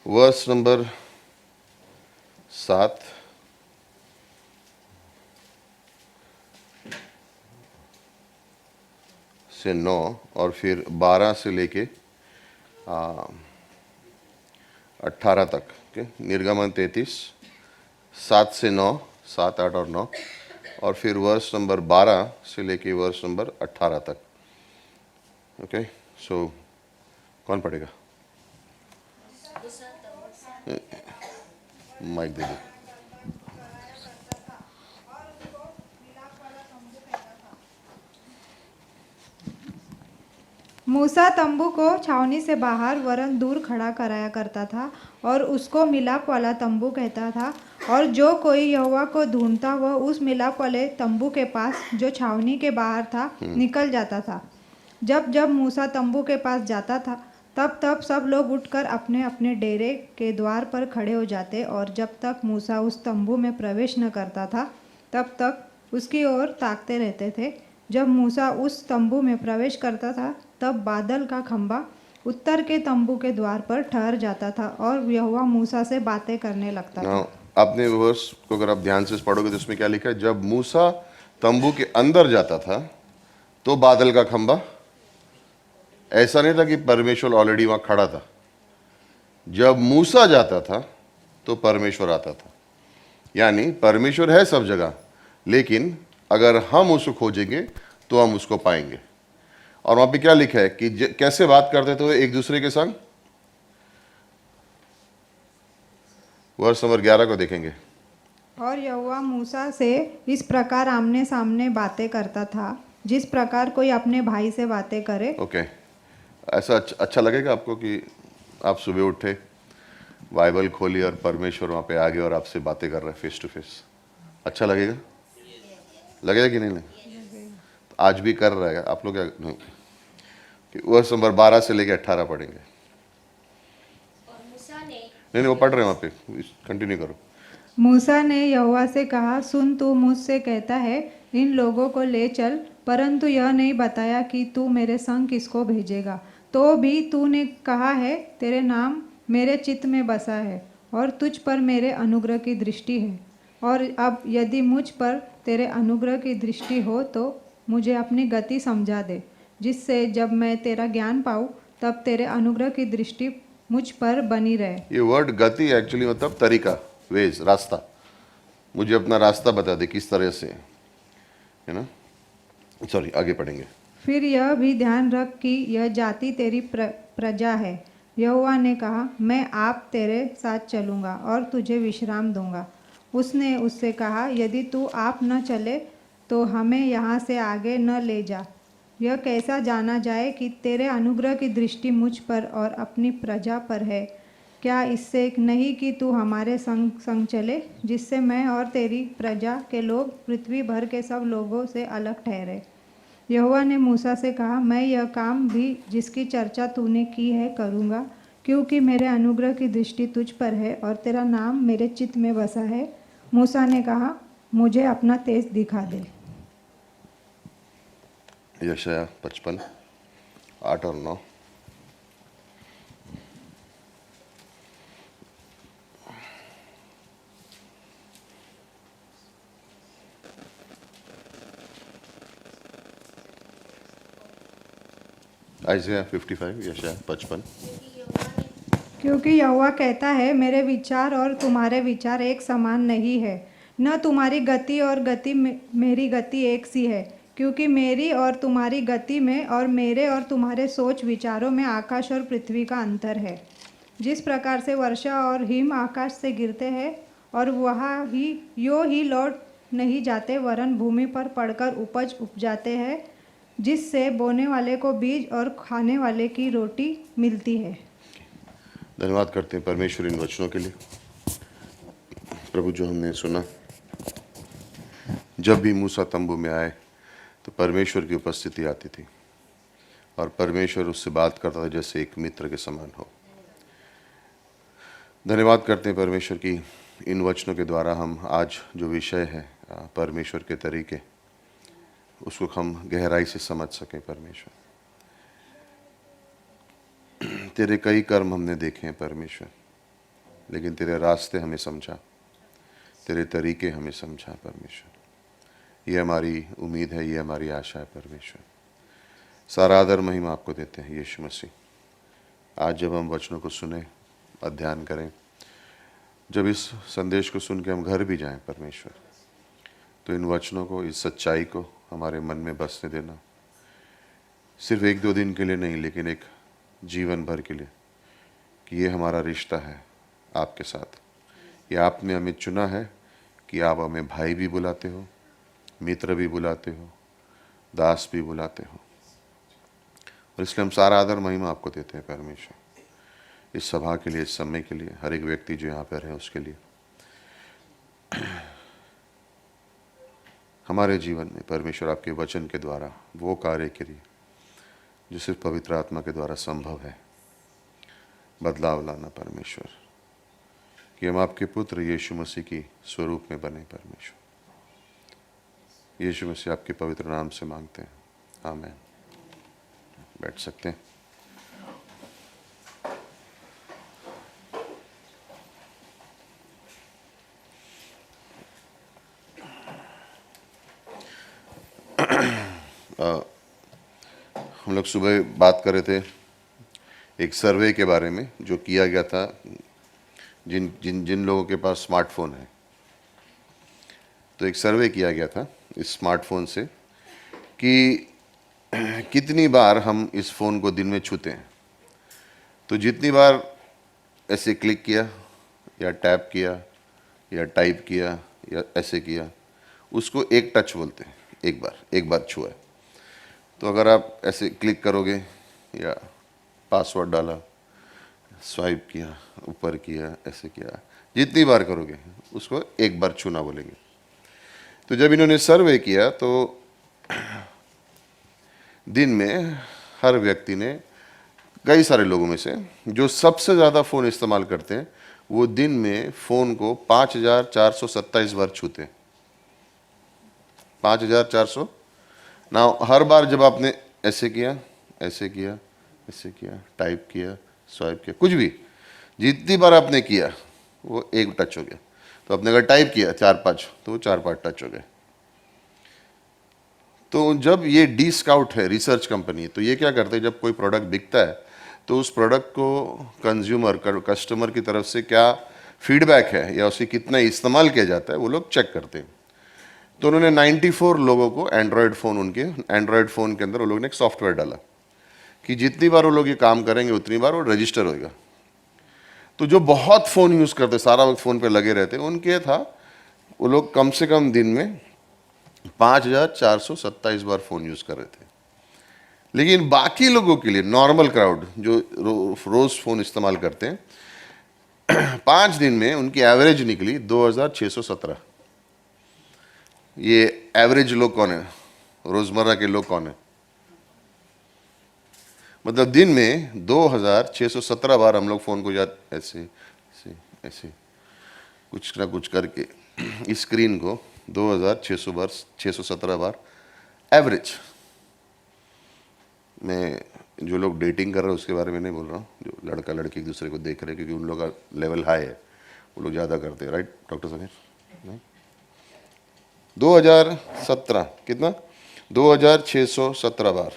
Verse number 7 से 9 और फिर 12 से लेके 18 तक। ओके, निर्गमन 33 7 से 9, 7, 8 और 9, और फिर वर्स नंबर 12 से लेके वर्स नंबर 18 तक। ओके, सो कौन पढ़ेगा? माइक दे दो। मूसा तंबू को छावनी से बाहर वरन दूर खड़ा कराया करता था और उसको मिलाप वाला तंबू कहता था। और जो कोई यहोवा को ढूंढता वह उस मिलाप वाले तंबू के पास जो छावनी के बाहर था निकल जाता था। जब जब मूसा तंबू के पास जाता था तब तब सब लोग उठकर अपने अपने डेरे के द्वार पर खड़े हो जाते और जब तक मूसा उस तंबू में प्रवेश न करता था तब तक उसकी ओर ताकते रहते थे। जब मूसा उस तंबू में प्रवेश करता था तब बादल का खंभा उत्तर के तंबू के द्वार पर ठहर जाता था और यहोवा मूसा से बातें करने लगता था। आपने वर्स को अगर आप ध्यान से पढ़ोगे तो उसमें क्या लिखा है? जब मूसा तंबू के अंदर जाता था तो बादल का खंभा, ऐसा नहीं था कि परमेश्वर ऑलरेडी वहां खड़ा था। जब मूसा जाता था तो परमेश्वर आता था। यानी परमेश्वर है सब जगह, लेकिन अगर हम उसको खोजेंगे तो हम उसको पाएंगे। और वहां पे क्या लिखा है कि कैसे बात करते थे एक दूसरे के संग? वर्ष नंबर 11 को देखेंगे। और यहोवा मूसा से इस प्रकार आमने सामने बातें करता था जिस प्रकार कोई अपने भाई से बातें करे। ओके, ऐसा अच्छा लगेगा आपको कि आप सुबह उठे, बाइबल खोली और परमेश्वर वहाँ पे आ गए और आपसे बातें कर रहे हैं फेस टू फेस? अच्छा लगेगा? लगेगा कि नहीं? तो आज भी कर रहा है आप लोग क्या? नहीं, कि वर्ष नंबर 12 से लेके 18 पढ़ेंगे। नहीं, वो पढ़ रहे हैं वहाँ पे, कंटिन्यू करो। मूसा ने यहोवा से कहा, सुन, तू मुझसे कहता है इन लोगों को ले चल, परंतु यह नहीं बताया कि तू मेरे संग किसको भेजेगा। तो भी तूने कहा है तेरे नाम मेरे चित्त में बसा है और तुझ पर मेरे अनुग्रह की दृष्टि है। और अब यदि मुझ पर तेरे अनुग्रह की दृष्टि हो तो मुझे अपनी गति समझा दे, जिससे जब मैं तेरा ज्ञान पाऊँ तब तेरे अनुग्रह की दृष्टि मुझ पर बनी रहे। ये वर्ड गति एक्चुअली मतलब तरीका, वेज, रास्ता। मुझे अपना रास्ता बता दे किस तरह से, है ना? सॉरी, आगे पढ़ेंगे। फिर यह भी ध्यान रख कि यह जाति तेरी प्रजा है। यहोवा ने कहा, मैं आप तेरे साथ चलूँगा और तुझे विश्राम दूंगा। उसने उससे कहा, यदि तू आप न चले तो हमें यहाँ से आगे न ले जा। यह कैसा जाना जाए कि तेरे अनुग्रह की दृष्टि मुझ पर और अपनी प्रजा पर है? क्या इससे नहीं कि तू हमारे संग संग चले, जिससे मैं और तेरी प्रजा के लोग पृथ्वी भर के सब लोगों से अलग ठहरे। यहोवा ने मूसा से कहा, मैं यह काम भी जिसकी चर्चा तूने की है करूँगा, क्योंकि मेरे अनुग्रह की दृष्टि तुझ पर है और तेरा नाम मेरे चित्त में बसा है। मूसा ने कहा, मुझे अपना तेज दिखा दे। यशायाह 55, 8 और 9। आइज़ाया 55, यशायाह 55। क्योंकि यहोवा कहता है, मेरे विचार और तुम्हारे विचार एक समान नहीं है, न तुम्हारी गति और गति मेरी गति एक सी है। क्योंकि मेरी और तुम्हारी गति में और मेरे और तुम्हारे सोच विचारों में आकाश और पृथ्वी का अंतर है। जिस प्रकार से वर्षा और हिम आकाश से गिरते हैं और वहाँ ही यो ही लौट नहीं जाते, वरन भूमि पर पड़कर उपज उपजाते हैं, जिससे बोने वाले को बीज और खाने वाले की रोटी मिलती है। धन्यवाद करते हैं परमेश्वर इन वचनों के लिए। प्रभु, जो हमने सुना, जब भी मूसा तंबू में आए तो परमेश्वर की उपस्थिति आती थी और परमेश्वर उससे बात करता था जैसे एक मित्र के समान हो। धन्यवाद करते हैं परमेश्वर की इन वचनों के द्वारा हम आज जो विषय है परमेश्वर के तरीके, उसको हम गहराई से समझ सकें। परमेश्वर, तेरे कई कर्म हमने देखे हैं परमेश्वर, लेकिन तेरे रास्ते हमें समझा, तेरे तरीके हमें समझा परमेश्वर। ये हमारी उम्मीद है, ये हमारी आशा है परमेश्वर। सारा आदर महिमा आपको देते हैं यीशु मसीह। आज जब हम वचनों को सुने, अध्ययन करें, जब इस संदेश को सुन के हम घर भी जाएं परमेश्वर, तो इन वचनों को, इस सच्चाई को हमारे मन में बसने देना, सिर्फ 1-2 दिन के लिए नहीं, लेकिन एक जीवन भर के लिए, कि ये हमारा रिश्ता है आपके साथ। ये आपने हमें चुना है कि आप हमें भाई भी बुलाते हो, मित्र भी बुलाते हो, दास भी बुलाते हो, और इसलिए हम सारा आदर महिमा आपको देते हैं परमेश्वर। इस सभा के लिए, इस समय के लिए, हर एक व्यक्ति जो यहाँ पर है उसके लिए, हमारे जीवन में परमेश्वर आपके वचन के द्वारा वो कार्य करिए जो सिर्फ पवित्र आत्मा के द्वारा संभव है। बदलाव लाना परमेश्वर, कि हम आपके पुत्र यीशु मसीह की स्वरूप में बने परमेश्वर। यीशु मसीह आपके पवित्र नाम से मांगते हैं, आमीन। बैठ सकते हैं। हम लोग सुबह बात कर रहे थे एक सर्वे के बारे में जो किया गया था जिन जिन जिन लोगों के पास स्मार्टफोन है। तो एक सर्वे किया गया था इस स्मार्टफोन से कि कितनी बार हम इस फ़ोन को दिन में छूते हैं। तो जितनी बार ऐसे क्लिक किया या टैप किया या टाइप किया या ऐसे किया, उसको एक टच बोलते हैं। एक बार छुआ है। तो अगर आप ऐसे क्लिक करोगे या पासवर्ड डाला, स्वाइप किया, ऊपर किया, ऐसे किया, जितनी बार करोगे उसको एक बार छूना बोलेंगे। तो जब इन्होंने सर्वे किया तो दिन में हर व्यक्ति ने, कई सारे लोगों में से जो सबसे ज़्यादा फ़ोन इस्तेमाल करते हैं, वो दिन में फ़ोन को 5427 बार छूते हैं। 5400 ना। हर बार जब आपने ऐसे किया, ऐसे किया, ऐसे किया, टाइप किया, स्वाइप किया, कुछ भी, जितनी बार आपने किया वो एक टच हो गया। तो आपने अगर टाइप किया 4-5, तो वो 4-5 टच हो गए। तो जब ये डी स्काउट है, रिसर्च कंपनी, तो ये क्या करते हैं, जब कोई प्रोडक्ट बिकता है तो उस प्रोडक्ट को कंज्यूमर, कस्टमर की तरफ से क्या फीडबैक है या उसे कितना इस्तेमाल किया जाता है, वो लोग चेक करते हैं। तो उन्होंने 94 लोगों को एंड्रॉयड फ़ोन, उनके एंड्रॉयड फ़ोन के अंदर वो लोग ने एक सॉफ्टवेयर डाला कि जितनी बार वो लोग ये काम करेंगे उतनी बार वो रजिस्टर होगा। तो जो बहुत फ़ोन यूज़ करते, सारा वक्त फ़ोन पे लगे रहते, उनके था वो लोग कम से कम दिन में 5427 बार फ़ोन यूज़ कर रहे थे। लेकिन बाकी लोगों के लिए, नॉर्मल क्राउड जो रोज़ फ़ोन इस्तेमाल करते हैं, 5 दिन में उनकी एवरेज निकली 2617। ये एवरेज लोग कौन है? रोज़मर्रा के लोग कौन है? मतलब दिन में 2617 बार हम लोग फ़ोन को ऐसे ऐसे ऐसे कुछ ना कुछ करके स्क्रीन को 2617 बार एवरेज। मैं जो लोग डेटिंग कर रहे हैं उसके बारे में नहीं बोल रहा हूँ, जो लड़का लड़की एक दूसरे को देख रहे हैं, क्योंकि उन लोग का लेवल हाई है, वो लोग ज़्यादा करते हैं, राइट डॉक्टर समीर? 2017 कितना? 2617 बार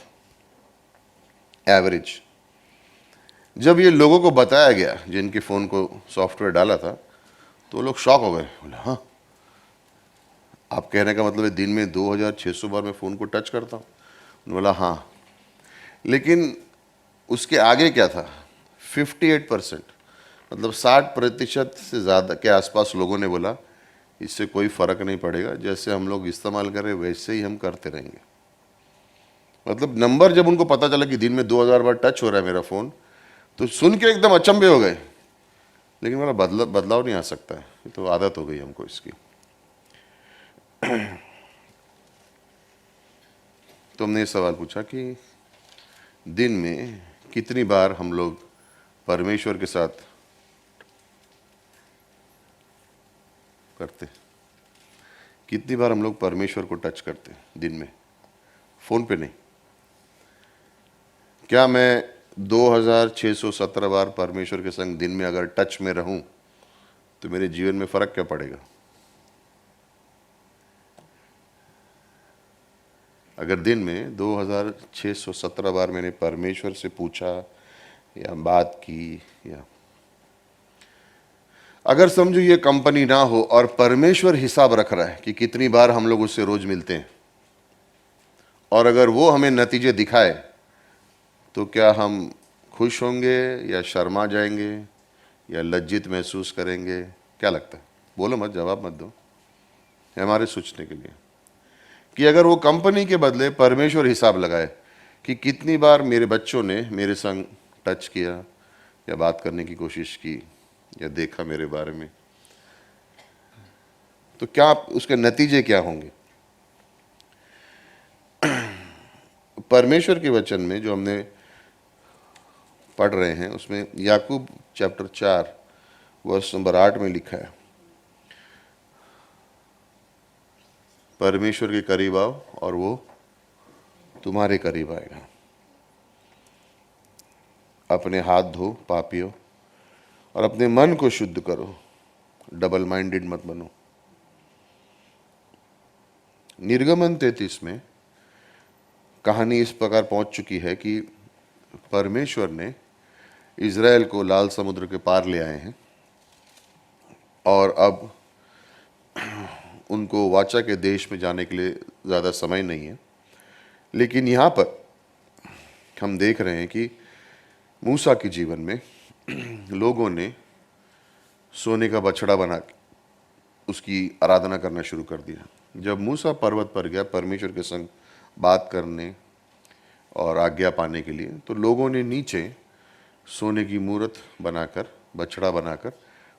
एवरेज। जब ये लोगों को बताया गया जिनके फ़ोन को सॉफ्टवेयर डाला था, तो लोग शॉक हो गए। बोले हाँ, आप कहने का मतलब है दिन में 2600 बार मैं फ़ोन को टच करता हूँ? उन्होंने बोला हाँ। लेकिन उसके आगे क्या था? 58%, मतलब 60% से ज़्यादा के आसपास लोगों ने बोला इससे कोई फ़र्क नहीं पड़ेगा, जैसे हम लोग इस्तेमाल करें वैसे ही हम करते रहेंगे। मतलब नंबर जब उनको पता चला कि दिन में 2000 बार टच हो रहा है मेरा फ़ोन, तो सुन के एकदम अचंभे हो गए। लेकिन मेरा बदलाव नहीं आ सकता है, ये तो आदत हो गई हमको इसकी। तो हमने ये सवाल पूछा कि दिन में कितनी बार हम लोग परमेश्वर के साथ करते, कितनी बार हम लोग परमेश्वर को टच करते दिन में, फ़ोन पे नहीं। क्या मैं 2617 बार परमेश्वर के संग दिन में अगर टच में रहूं तो मेरे जीवन में फर्क क्या पड़ेगा? अगर दिन में 2617 बार मैंने परमेश्वर से पूछा या बात की, या अगर समझो ये कंपनी ना हो और परमेश्वर हिसाब रख रहा है कि कितनी बार हम लोग उससे रोज मिलते हैं, और अगर वो हमें नतीजे दिखाए, तो क्या हम खुश होंगे या शर्मा जाएंगे या लज्जित महसूस करेंगे? क्या लगता है? बोलो मत, जवाब मत दो, ये हमारे सोचने के लिए कि अगर वो कंपनी के बदले परमेश्वर हिसाब लगाए कि कितनी बार मेरे बच्चों ने मेरे संग टच किया या बात करने की कोशिश की या देखा मेरे बारे में, तो क्या उसके नतीजे क्या होंगे? परमेश्वर के वचन में जो हमने पढ़ रहे हैं उसमें याकूब चैप्टर 4 वर्ष नंबर 8 में लिखा है, परमेश्वर के करीब आओ और वो तुम्हारे करीब आएगा। अपने हाथ धो पापियों और अपने मन को शुद्ध करो, डबल माइंडेड मत बनो। निर्गमन 33 में कहानी इस प्रकार पहुंच चुकी है कि परमेश्वर ने इज़राइल को लाल समुद्र के पार ले आए हैं और अब उनको वाचा के देश में जाने के लिए ज़्यादा समय नहीं है। लेकिन यहाँ पर हम देख रहे हैं कि मूसा के जीवन में लोगों ने सोने का बछड़ा बना के उसकी आराधना करना शुरू कर दिया। जब मूसा पर्वत पर गया परमेश्वर के संग बात करने और आज्ञा पाने के लिए, तो लोगों ने नीचे सोने की मूर्त बनाकर, बछड़ा बनाकर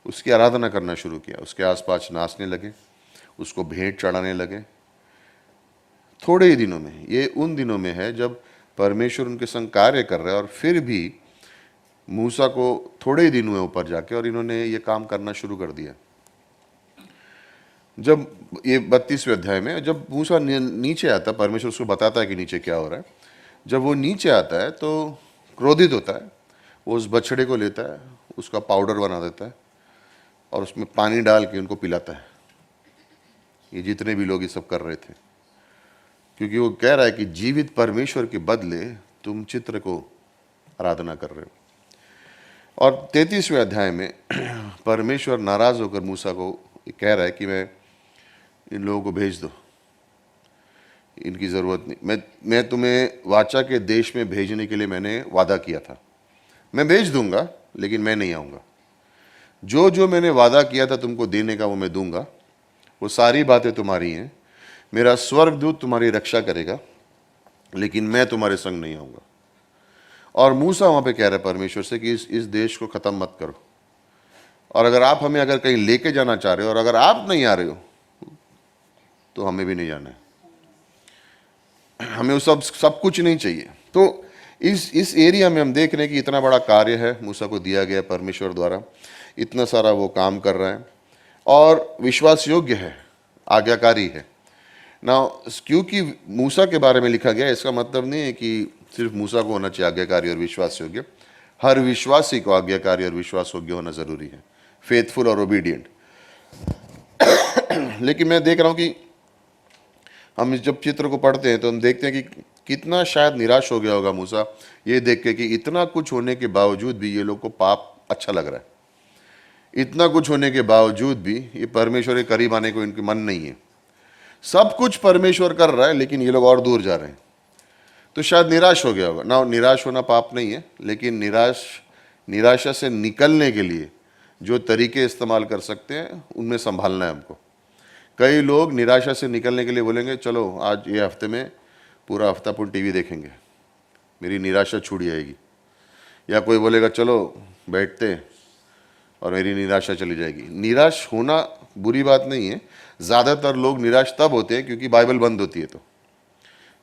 उसकी आराधना करना शुरू किया। उसके आसपास नाचने लगे, उसको भेंट चढ़ाने लगे। थोड़े ही दिनों में, ये उन दिनों में है जब परमेश्वर उनके संग कार्य कर रहा है, और फिर भी मूसा को थोड़े ही दिन हुए ऊपर जाके और इन्होंने ये काम करना शुरू कर दिया। जब ये 32वें अध्याय में जब मूसा नीचे आता, परमेश्वर उसको बताता है कि नीचे क्या हो रहा है। जब वो नीचे आता है तो क्रोधित होता है, वो उस बछड़े को लेता है, उसका पाउडर बना देता है और उसमें पानी डाल के उनको पिलाता है। ये जितने भी लोग ये सब कर रहे थे, क्योंकि वो कह रहा है कि जीवित परमेश्वर के बदले तुम चित्र को आराधना कर रहे हो। और 33वें अध्याय में परमेश्वर नाराज होकर मूसा को कह रहा है कि मैं इन लोगों को भेज दो, इनकी ज़रूरत नहीं। मैं तुम्हें वाचा के देश में भेजने के लिए मैंने वादा किया था, मैं भेज दूंगा, लेकिन मैं नहीं आऊँगा। जो जो मैंने वादा किया था तुमको देने का वो मैं दूंगा, वो सारी बातें तुम्हारी हैं। मेरा स्वर्गदूत तुम्हारी रक्षा करेगा, लेकिन मैं तुम्हारे संग नहीं आऊँगा। और मूसा वहाँ पे कह रहा है परमेश्वर से कि इस देश को ख़त्म मत करो, और अगर आप हमें अगर कहीं लेके जाना चाह रहे हो और अगर आप नहीं आ रहे हो तो हमें भी नहीं जाना है, हमें वो सब कुछ नहीं चाहिए। तो इस एरिया में हम देख रहे हैं कि इतना बड़ा कार्य है मूसा को दिया गया परमेश्वर द्वारा, इतना सारा वो काम कर रहा है और विश्वास योग्य है, आज्ञाकारी है ना। क्योंकि मूसा के बारे में लिखा गया, इसका मतलब नहीं है कि सिर्फ मूसा को होना चाहिए आज्ञाकारी और विश्वास योग्य। हर विश्वासी को आज्ञाकारी और विश्वास योग्य होना जरूरी है, फेथफुल और ओबीडियंट। लेकिन मैं देख रहा हूँ कि हम जब चित्र को पढ़ते हैं तो हम देखते हैं कि कितना शायद निराश हो गया होगा मूसा ये देख के कि इतना कुछ होने के बावजूद भी ये लोग को पाप अच्छा लग रहा है, इतना कुछ होने के बावजूद भी ये परमेश्वर के करीब आने को इनके मन नहीं है। सब कुछ परमेश्वर कर रहा है लेकिन ये लोग और दूर जा रहे हैं, तो शायद निराश हो गया होगा ना। निराश होना पाप नहीं है, लेकिन निराशा से निकलने के लिए जो तरीके इस्तेमाल कर सकते हैं उनमें संभालना है हमको। कई लोग निराशा से निकलने के लिए बोलेंगे चलो आज ये हफ्ते में पूरा हफ्ता पूर्ण टीवी देखेंगे, मेरी निराशा छूट जाएगी। या कोई बोलेगा चलो बैठते और मेरी निराशा चली जाएगी। निराश होना बुरी बात नहीं है। ज़्यादातर लोग निराश तब होते हैं क्योंकि बाइबल बंद होती है। तो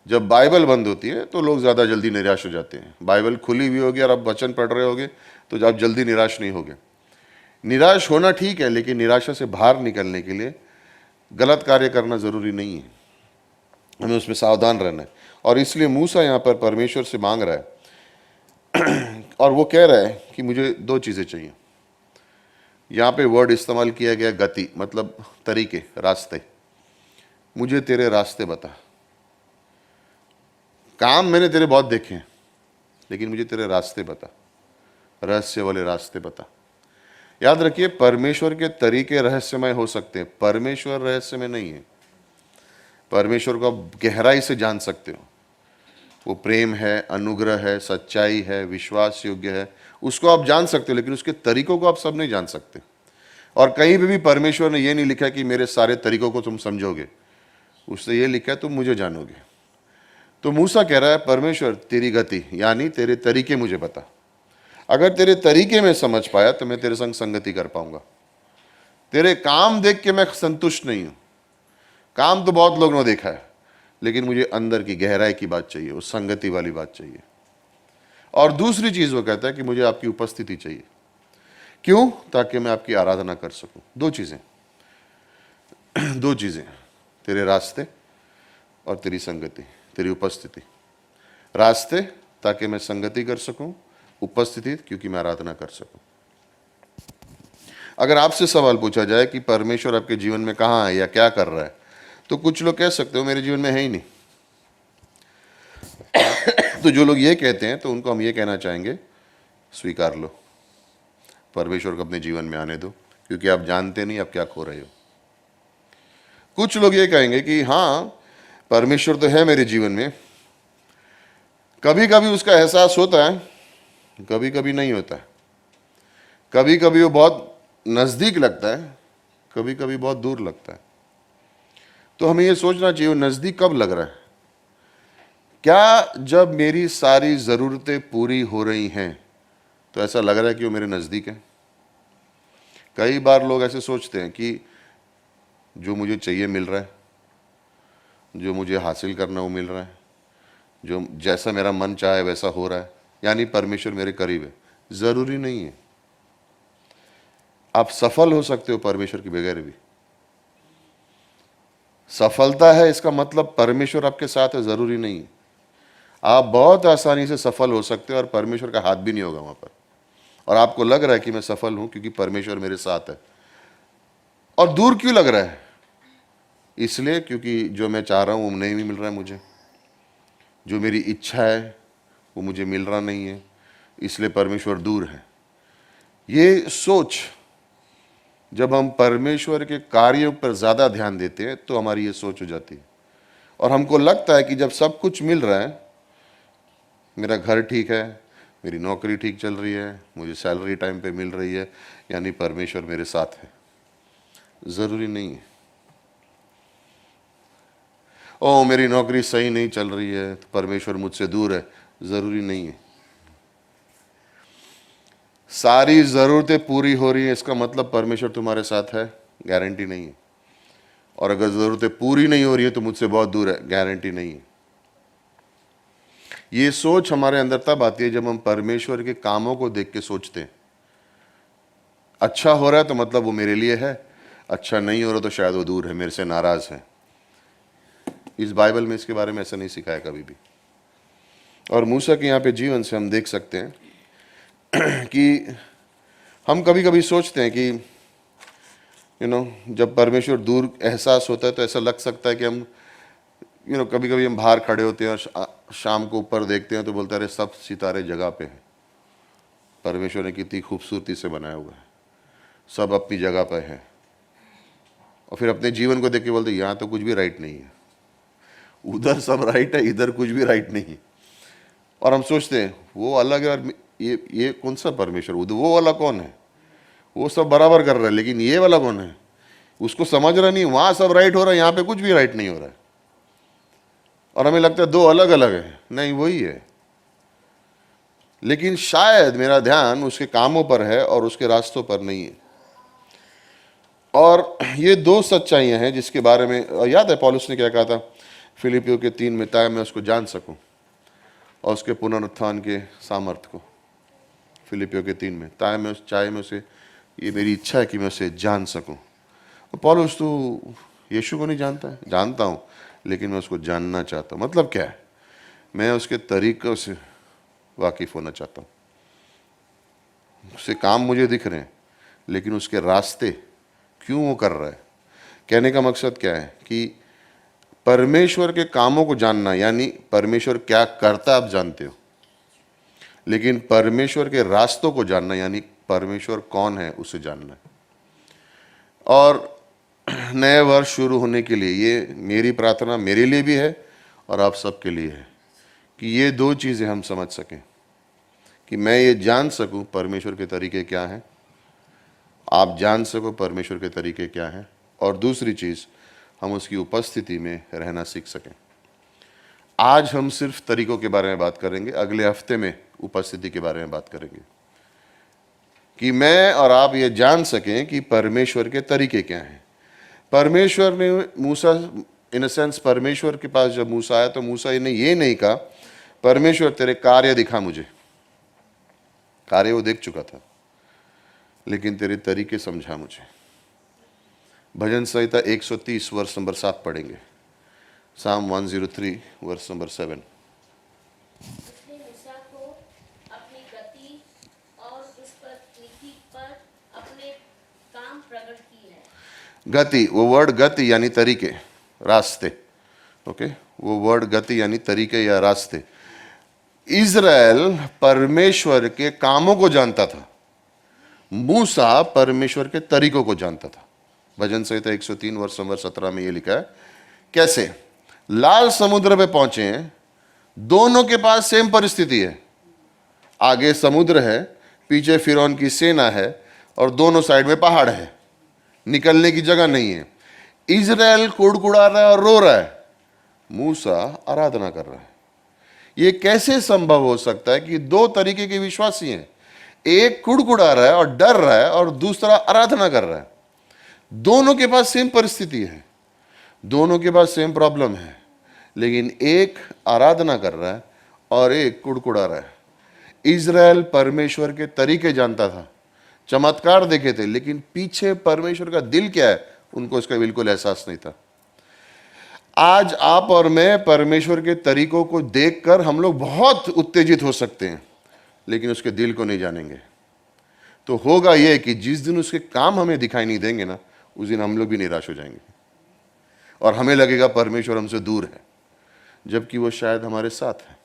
जब बाइबल बंद होती है तो लोग ज़्यादा जल्दी निराश हो जाते हैं। बाइबल खुली हुई होगी और आप वचन पढ़ रहे होगे तो आप जल्दी निराश नहीं होगे। निराश होना ठीक है, लेकिन निराशा से बाहर निकलने के लिए गलत कार्य करना ज़रूरी नहीं है, हमें उसमें सावधान रहना है। और इसलिए मूसा यहाँ पर परमेश्वर से मांग रहा है और वो कह रहा है कि मुझे दो चीज़ें चाहिए। यहाँ पे वर्ड इस्तेमाल किया गया गति, मतलब तरीके, रास्ते। मुझे तेरे रास्ते बता। काम मैंने तेरे बहुत देखे हैं, लेकिन मुझे तेरे रास्ते बता, रहस्य वाले रास्ते बता। याद रखिए, परमेश्वर के तरीके रहस्यमय हो सकते हैं, परमेश्वर रहस्यमय नहीं है। परमेश्वर को आप गहराई से जान सकते हो, वो प्रेम है, अनुग्रह है, सच्चाई है, विश्वास योग्य है, उसको आप जान सकते हो, लेकिन उसके तरीकों को आप सब नहीं जान सकते। और कहीं भी परमेश्वर ने ये नहीं लिखा कि मेरे सारे तरीकों को तुम समझोगे, उसने ये लिखा है तुम मुझे जानोगे। तो मूसा कह रहा है, परमेश्वर तेरी गति यानी तेरे तरीके मुझे बता। अगर तेरे तरीके में समझ पाया तो मैं तेरे संग संगति कर पाऊंगा। तेरे काम देख के मैं संतुष्ट नहीं हूं। काम तो बहुत लोगों ने देखा है, लेकिन मुझे अंदर की गहराई की बात चाहिए, उस संगति वाली बात चाहिए। और दूसरी चीज वो कहता है कि मुझे आपकी उपस्थिति चाहिए। क्यों? ताकि मैं आपकी आराधना कर सकूं। दो चीजें तेरे रास्ते और तेरी संगति, तेरी उपस्थिति। रास्ते ताकि मैं संगति कर सकूं, उपस्थिति क्योंकि मैं आराधना कर सकूं। अगर आपसे सवाल पूछा जाए कि परमेश्वर आपके जीवन में कहाँ है या क्या कर रहा है, तो कुछ लोग कह सकते हो मेरे जीवन में है ही नहीं। तो जो लोग ये कहते हैं तो उनको हम ये कहना चाहेंगे, स्वीकार लो, परमेश्वर को अपने जीवन में आने दो, क्योंकि आप जानते नहीं आप क्या खो रहे हो। कुछ लोग ये कहेंगे कि हाँ, परमेश्वर तो है मेरे जीवन में, कभी कभी उसका एहसास होता है, कभी कभी नहीं होता है। कभी कभी वो बहुत नजदीक लगता है, कभी कभी बहुत दूर लगता है। तो हमें ये सोचना चाहिए, वो नजदीक कब लग रहा है? क्या जब मेरी सारी जरूरतें पूरी हो रही हैं तो ऐसा लग रहा है कि वो मेरे नजदीक है? कई बार लोग ऐसे सोचते हैं कि जो मुझे चाहिए मिल रहा है, जो मुझे हासिल करना वो मिल रहा है, जो जैसा मेरा मन चाहे वैसा हो रहा है, यानी परमेश्वर मेरे करीब है। जरूरी नहीं है। आप सफल हो सकते हो परमेश्वर के बगैर भी। सफलता है इसका मतलब परमेश्वर आपके साथ है, जरूरी नहीं है। आप बहुत आसानी से सफल हो सकते हो और परमेश्वर का हाथ भी नहीं होगा वहां पर, और आपको लग रहा है कि मैं सफल हूं क्योंकि परमेश्वर मेरे साथ है। और दूर क्यों लग रहा है? इसलिए क्योंकि जो मैं चाह रहा हूं वो नहीं मिल रहा है मुझे, जो मेरी इच्छा है वो मुझे मिल रहा नहीं है, इसलिए परमेश्वर दूर है। ये सोच, जब हम परमेश्वर के कार्यों पर ज्यादा ध्यान देते हैं तो हमारी ये सोच हो जाती है, और हमको लगता है कि जब सब कुछ मिल रहा है, मेरा घर ठीक है, मेरी नौकरी ठीक चल रही है, मुझे सैलरी टाइम पे मिल रही है, यानी परमेश्वर मेरे साथ है। जरूरी नहीं है। ओ मेरी नौकरी सही नहीं चल रही है तो परमेश्वर मुझसे दूर है, जरूरी नहीं है। सारी जरूरतें पूरी हो रही है इसका मतलब परमेश्वर तुम्हारे साथ है, गारंटी नहीं है। और अगर जरूरतें पूरी नहीं हो रही है तो मुझसे बहुत दूर है, गारंटी नहीं है। ये सोच हमारे अंदर तब आती है जब हम परमेश्वर के कामों को देख के सोचते हैं। अच्छा हो रहा है तो मतलब वो मेरे लिए है, अच्छा नहीं हो रहा तो शायद वो दूर है, मेरे से नाराज है। इस बाइबल में इसके बारे में ऐसा नहीं सिखाया कभी भी। और मूसा के यहाँ पे जीवन से हम देख सकते हैं कि हम कभी कभी सोचते हैं कि जब परमेश्वर दूर एहसास होता है तो ऐसा लग सकता है कि हम कभी कभी हम बाहर खड़े होते हैं और शाम को ऊपर देखते हैं तो बोलते हैं अरे सब सितारे जगह पे हैं, परमेश्वर ने कितनी खूबसूरती से बनाया हुआ है, सब अपनी जगह पे है। और फिर अपने जीवन को देख के बोलते यहाँ तो कुछ भी राइट नहीं है, उधर सब राइट है, इधर कुछ भी राइट नहीं है। और हम सोचते हैं वो अलग है और ये कौन सा परमेश्वर, वो वाला कौन है, वो सब बराबर कर रहा है, लेकिन ये वाला कौन है, उसको समझ रहा नहीं, वहां सब राइट हो रहा है, यहाँ पे कुछ भी राइट नहीं हो रहा है। और हमें लगता है दो अलग अलग है, नहीं वही है। लेकिन शायद मेरा ध्यान उसके कामों पर है और उसके रास्तों पर नहीं है। और ये दो सच्चाइयां हैं जिसके बारे में याद है पौलुस ने क्या कहा था फिलिपियों के 3 में, ताकि मैं उसको जान सकूं और उसके पुनरुत्थान के सामर्थ्य को। फिलिपियों के 3 में, चाहे मैं उसे, ये मेरी इच्छा है कि मैं उसे जान सकूं। पौलुस तू यीशु को नहीं जानता है? जानता हूं, लेकिन मैं उसको जानना चाहता हूं। मतलब क्या है? मैं उसके तरीकों से वाकिफ होना चाहता हूं। उससे काम मुझे दिख रहे हैं, लेकिन उसके रास्ते क्यों वो कर रहा है। कहने का मकसद क्या है कि परमेश्वर के कामों को जानना, यानी परमेश्वर क्या करता आप जानते हो, लेकिन परमेश्वर के रास्तों को जानना यानी परमेश्वर कौन है उसे जानना है। और नए वर्ष शुरू होने के लिए ये मेरी प्रार्थना मेरे लिए भी है और आप सबके लिए है कि ये दो चीज़ें हम समझ सकें, कि मैं ये जान सकूं परमेश्वर के तरीके क्या हैं, आप जान सको परमेश्वर के तरीके क्या हैं, और दूसरी चीज़ हम उसकी उपस्थिति में रहना सीख सकें। आज हम सिर्फ तरीकों के बारे में बात करेंगे, अगले हफ्ते में उपस्थिति के बारे में बात करेंगे, कि मैं और आप ये जान सकें कि परमेश्वर के तरीके क्या हैं। परमेश्वर ने मूसा, इन सेंस परमेश्वर के पास जब मूसा आया तो मूसा ने ये नहीं कहा परमेश्वर तेरे कार्य दिखा मुझे, कार्य वो देख चुका था, लेकिन तेरे तरीके समझा मुझे। भजन संहिता 130 वर्ष नंबर 7 पढ़ेंगे, साम 103 वर्ष नंबर 7। उसने मूसा को अपनी गति और उस पर नीति पर अपने काम प्रकट की है। गति, वो वर्ड गति यानी तरीके, रास्ते, ओके, वो वर्ड गति यानी तरीके या रास्ते। इज़राइल परमेश्वर के कामों को जानता था, मूसा परमेश्वर के तरीकों को जानता था। भजन संहिता 103 वर्ष नंबर 17 में ये लिखा है, कैसे लाल समुद्र पे पहुंचे हैं, दोनों के पास सेम परिस्थिति है, आगे समुद्र है, पीछे फिरौन की सेना है और दोनों साइड में पहाड़ है, निकलने की जगह नहीं है। इज़राइल कुड़कुड़ा रहा है और रो रहा है, मूसा आराधना कर रहा है। ये कैसे संभव हो सकता है कि दो तरीके के विश्वासी हैं, एक कुड़कुड़ा रहा है और डर रहा है और दूसरा आराधना कर रहा है। दोनों के पास सेम परिस्थिति है, दोनों के पास सेम प्रॉब्लम है, लेकिन एक आराधना कर रहा है और एक कुड़कुड़ा रहा है। इज़राइल परमेश्वर के तरीके जानता था, चमत्कार देखे थे, लेकिन पीछे परमेश्वर का दिल क्या है उनको इसका बिल्कुल एहसास नहीं था। आज आप और मैं परमेश्वर के तरीकों को देखकर हम लोग बहुत उत्तेजित हो सकते हैं, लेकिन उसके दिल को नहीं जानेंगे। तो होगा यह कि जिस दिन उसके काम हमें दिखाई नहीं देंगे ना, उस दिन हम लोग भी निराश हो जाएंगे और हमें लगेगा परमेश्वर हमसे दूर है, जबकि वो शायद हमारे साथ है।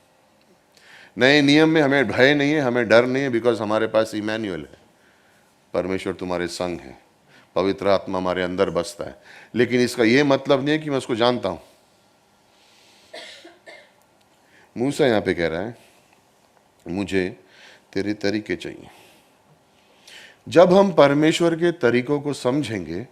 नए नियम में हमें भय नहीं है, हमें डर नहीं है, बिकॉज हमारे पास इमैनुअल है, परमेश्वर तुम्हारे संग है, पवित्र आत्मा हमारे अंदर बसता है। लेकिन इसका यह मतलब नहीं है कि मैं उसको जानता हूं। मूसा यहां पे कह रहा है मुझे तेरे तरीके चाहिए। जब हम परमेश्वर के तरीकों को समझेंगे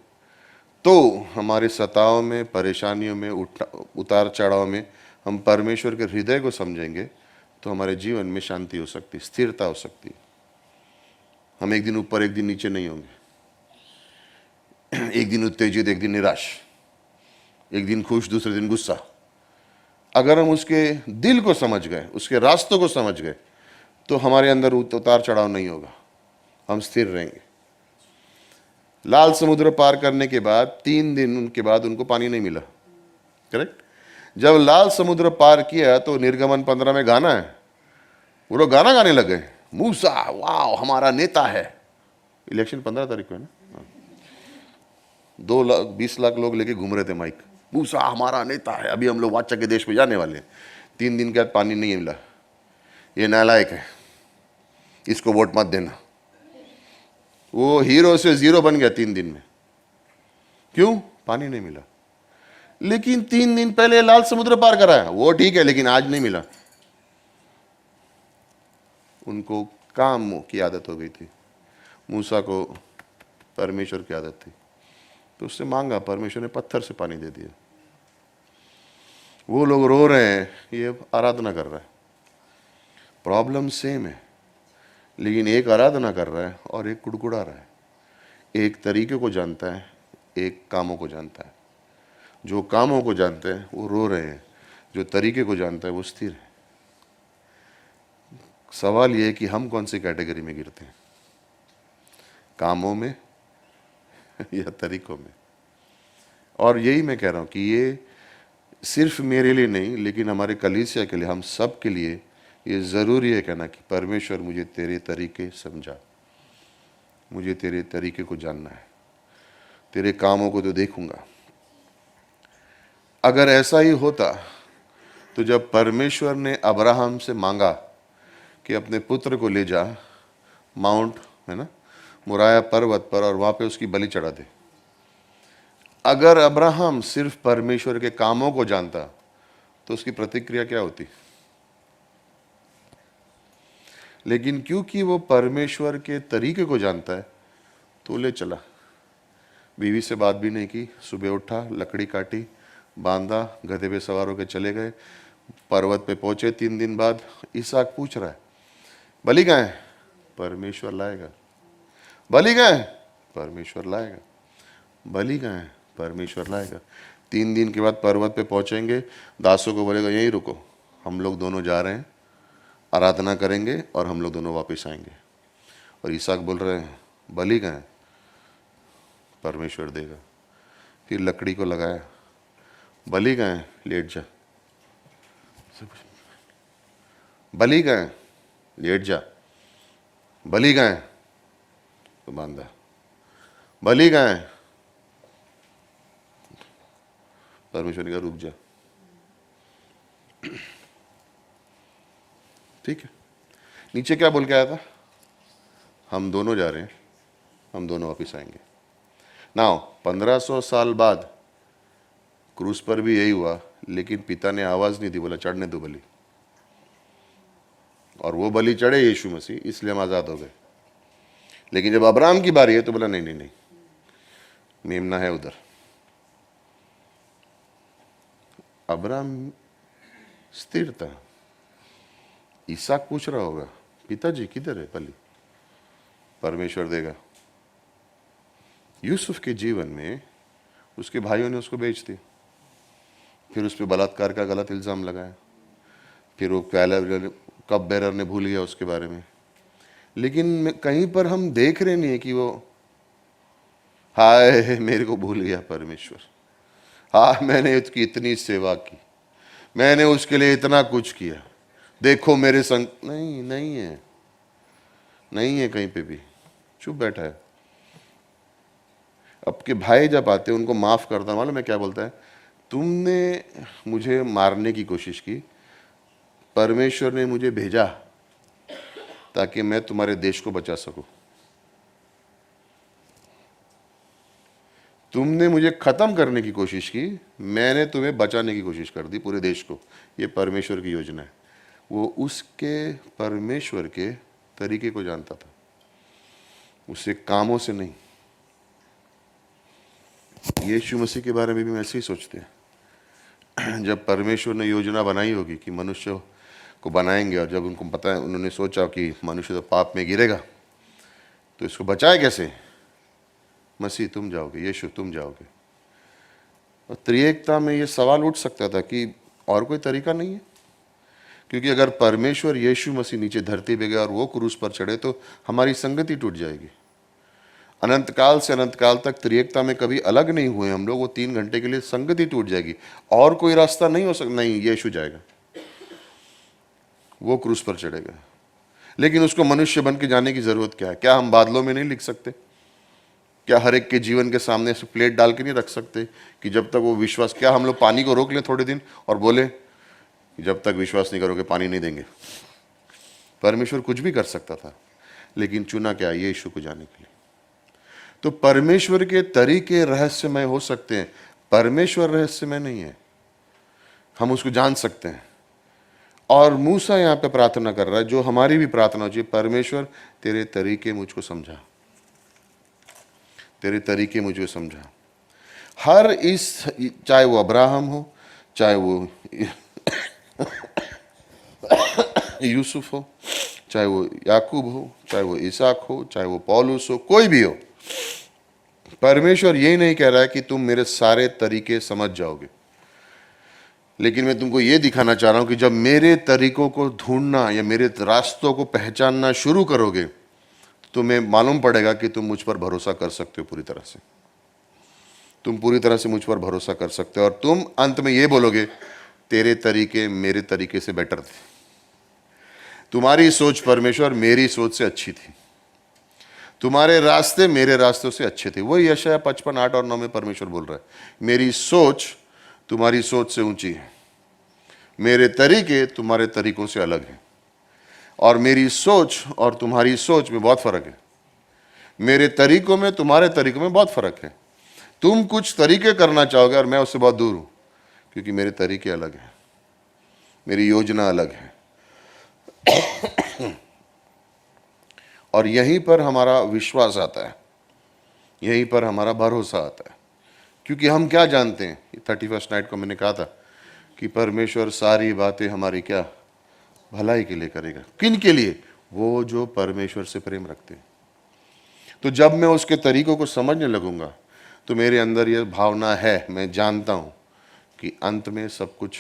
तो हमारे सताओं में, परेशानियों में, उतार चढ़ाव में हम परमेश्वर के हृदय को समझेंगे तो हमारे जीवन में शांति हो सकती, स्थिरता हो सकती। हम एक दिन ऊपर एक दिन नीचे नहीं होंगे, एक दिन उत्तेजित एक दिन निराश, एक दिन खुश दूसरे दिन गुस्सा। अगर हम उसके दिल को समझ गए, उसके रास्तों को समझ गए, तो हमारे अंदर उतार चढ़ाव नहीं होगा, हम स्थिर रहेंगे। लाल समुद्र पार करने के बाद 3 दिन उनके बाद उनको पानी नहीं मिला, करेक्ट। जब लाल समुद्र पार किया तो निर्गमन 15 में गाना है, वो लोग गाना गाने लगे, मूसा वाह हमारा नेता है। इलेक्शन 15 तारीख को है ना, 20 लाख लोग लेके घूम रहे थे माइक, मूसा हमारा नेता है, अभी हम लोग वाचा के देश में जाने वाले हैं। 3 दिन के बाद पानी नहीं मिला, ये नालायक है, इसको वोट मत देना। वो हीरो से जीरो बन गया 3 दिन में। क्यों? पानी नहीं मिला। लेकिन 3 दिन पहले लाल समुद्र पार कराया, वो ठीक है, लेकिन आज नहीं मिला। उनको काम की आदत हो गई थी, मूसा को परमेश्वर की आदत थी, तो उससे मांगा, परमेश्वर ने पत्थर से पानी दे दिया। वो लोग रो रहे हैं, ये आराधना कर रहा है, प्रॉब्लम सेम है, लेकिन एक आराधना कर रहा है और एक कुड़कुड़ा रहा है। एक तरीके को जानता है, एक कामों को जानता है। जो कामों को जानते हैं वो रो रहे हैं, जो तरीके को जानता है वो स्थिर है। सवाल ये है कि हम कौन सी कैटेगरी में गिरते हैं, कामों में या तरीकों में। और यही मैं कह रहा हूं कि ये सिर्फ मेरे लिए नहीं, लेकिन हमारे कलीसिया के लिए, हम सब के लिए ये ज़रूरी है कहना कि परमेश्वर मुझे तेरे तरीके समझा। मुझे तेरे तरीके को जानना है, तेरे कामों को तो देखूंगा। अगर ऐसा ही होता तो जब परमेश्वर ने अब्राहम से मांगा कि अपने पुत्र को ले जा माउंट, है ना, मुराया पर्वत पर, और वहां पे उसकी बलि चढ़ा दे, अगर अब्राहम सिर्फ परमेश्वर के कामों को जानता तो उसकी प्रतिक्रिया क्या होती? लेकिन क्योंकि वो परमेश्वर के तरीके को जानता है तो ले चला। बीवी से बात भी नहीं की, सुबह उठा, लकड़ी काटी, बांधा, गधे पे सवार होकर चले गए। पर्वत पे पहुंचे 3 दिन बाद, इसहाक पूछ रहा है बलि कहाँ है? परमेश्वर लाएगा। बलि कहाँ है? परमेश्वर लाएगा। बलि कहाँ है? परमेश्वर लाएगा। 3 दिन के बाद पर्वत पे पहुंचेंगे, दासों को बोलेगा यहीं रुको, हम लोग दोनों जा रहे हैं, आराधना करेंगे और हम लोग दोनों वापस आएंगे। और इसहाक बोल रहे हैं बलि कहाँ है? परमेश्वर देगा। फिर लकड़ी को लगाया, बलि कहाँ है? लेट जा। बलि कहाँ है? लेट जा। बलि कहाँ है? तो बांधा। बलि कहाँ है? परमेश्वर ने कहा रुक जा। ठीक है, नीचे क्या बोल के आया था? हम दोनों जा रहे हैं, हम दोनों वापिस आएंगे। नाउ 1500 साल बाद क्रूस पर भी यही हुआ, लेकिन पिता ने आवाज नहीं दी, बोला चढ़ने दो बलि, और वो बलि चढ़े यीशु मसीह, इसलिए हम आजाद हो गए। लेकिन जब अब्राहम की बारी है तो बोला नहीं नहीं नहीं, मेमना है उधर। अब्राहम स्थिर था। इसहाक पूछ रहा होगा पिताजी किधर है बलि? परमेश्वर देगा। यूसुफ के जीवन में उसके भाइयों ने उसको बेच दिया, फिर उस पर बलात्कार का गलत इल्जाम लगाया, फिर वो कप बेरर ने भूल गया उसके बारे में। लेकिन कहीं पर हम देख रहे नहीं है कि वो हाय मेरे को भूल गया परमेश्वर, हाँ मैंने उसकी इतनी सेवा की, मैंने उसके लिए इतना कुछ किया, देखो मेरे संग। नहीं, नहीं है, नहीं है कहीं पे भी, चुप बैठा है। अब के भाई जब आते उनको माफ करता, मालूम है क्या बोलता है? तुमने मुझे मारने की कोशिश की, परमेश्वर ने मुझे भेजा ताकि मैं तुम्हारे देश को बचा सकूं। तुमने मुझे खत्म करने की कोशिश की, मैंने तुम्हें बचाने की कोशिश कर दी, पूरे देश को। ये परमेश्वर की योजना है। वो उसके परमेश्वर के तरीके को जानता था, उसे कामों से नहीं। यीशु मसीह के बारे में भी हम ऐसे ही सोचते हैं। जब परमेश्वर ने योजना बनाई होगी कि मनुष्य को बनाएंगे, और जब उनको पता है, उन्होंने सोचा कि मनुष्य तो पाप में गिरेगा, तो इसको बचाए कैसे? मसीह तुम जाओगे, यीशु तुम जाओगे। और त्रिएकता में ये सवाल उठ सकता था कि और कोई तरीका नहीं है? क्योंकि अगर परमेश्वर यीशु मसीह नीचे धरती पे गया और वो क्रूस पर चढ़े तो हमारी संगति टूट जाएगी। अनंत काल से अनंत काल तक त्रिएकता में कभी अलग नहीं हुए हम लोग, वो 3 घंटे के लिए संगति टूट जाएगी। और कोई रास्ता नहीं हो सकता। नहीं, यीशु जाएगा, वो क्रूस पर चढ़ेगा। लेकिन उसको मनुष्य बन के जाने की जरूरत क्या है? क्या हम बादलों में नहीं लिख सकते? क्या हर एक के जीवन के सामने से प्लेट डाल के नहीं रख सकते कि जब तक वो विश्वास, क्या हम लोग पानी को रोक लें थोड़े दिन और बोले जब तक विश्वास नहीं करोगे पानी नहीं देंगे? परमेश्वर कुछ भी कर सकता था, लेकिन चुना क्या? यीशु को जाने के लिए। तो परमेश्वर के तरीके रहस्यमय हो सकते हैं, परमेश्वर रहस्यमय नहीं है। हम उसको जान सकते हैं। और मूसा यहाँ पे प्रार्थना कर रहा है, जो हमारी भी प्रार्थना हो चाहिए, परमेश्वर तेरे तरीके मुझको समझा, तेरे तरीके मुझे समझा। हर इस, चाहे वो अब्राहम हो, चाहे वो यूसुफ हो, चाहे वो याकूब हो, चाहे वो इसहाक हो, चाहे वो पौलुस हो, कोई भी हो, परमेश्वर यही नहीं कह रहा है कि तुम मेरे सारे तरीके समझ जाओगे। लेकिन मैं तुमको ये दिखाना चाह रहा हूं कि जब मेरे तरीकों को ढूंढना या मेरे रास्तों को पहचानना शुरू करोगे तो तुम्हें मालूम पड़ेगा कि तुम मुझ पर भरोसा कर सकते हो पूरी तरह से। तुम पूरी तरह से मुझ पर भरोसा कर सकते हो, और तुम अंत में ये बोलोगे तेरे तरीके मेरे तरीके से बेटर थे, तुम्हारी सोच परमेश्वर मेरी सोच से अच्छी थी। तुम्हारे रास्ते मेरे रास्तों से अच्छे थे। वही यशायाह 55:8 और 9 में परमेश्वर बोल रहा है, मेरी सोच तुम्हारी सोच से ऊंची है, मेरे तरीके तुम्हारे तरीकों से अलग हैं, और मेरी सोच और तुम्हारी सोच में बहुत फर्क है। मेरे तरीकों में तुम्हारे तरीकों में बहुत फर्क है। तुम कुछ तरीके करना चाहोगे और मैं उससे बहुत दूर हूं, क्योंकि मेरे तरीके अलग हैं, मेरी योजना अलग है। और यहीं पर हमारा विश्वास आता है, यहीं पर हमारा भरोसा आता है, क्योंकि हम क्या जानते हैं, 31st नाइट को मैंने कहा था कि परमेश्वर सारी बातें हमारी क्या भलाई के लिए करेगा। किन के लिए? वो जो परमेश्वर से प्रेम रखते हैं। तो जब मैं उसके तरीकों को समझने लगूंगा तो मेरे अंदर यह भावना है, मैं जानता हूं कि अंत में सब कुछ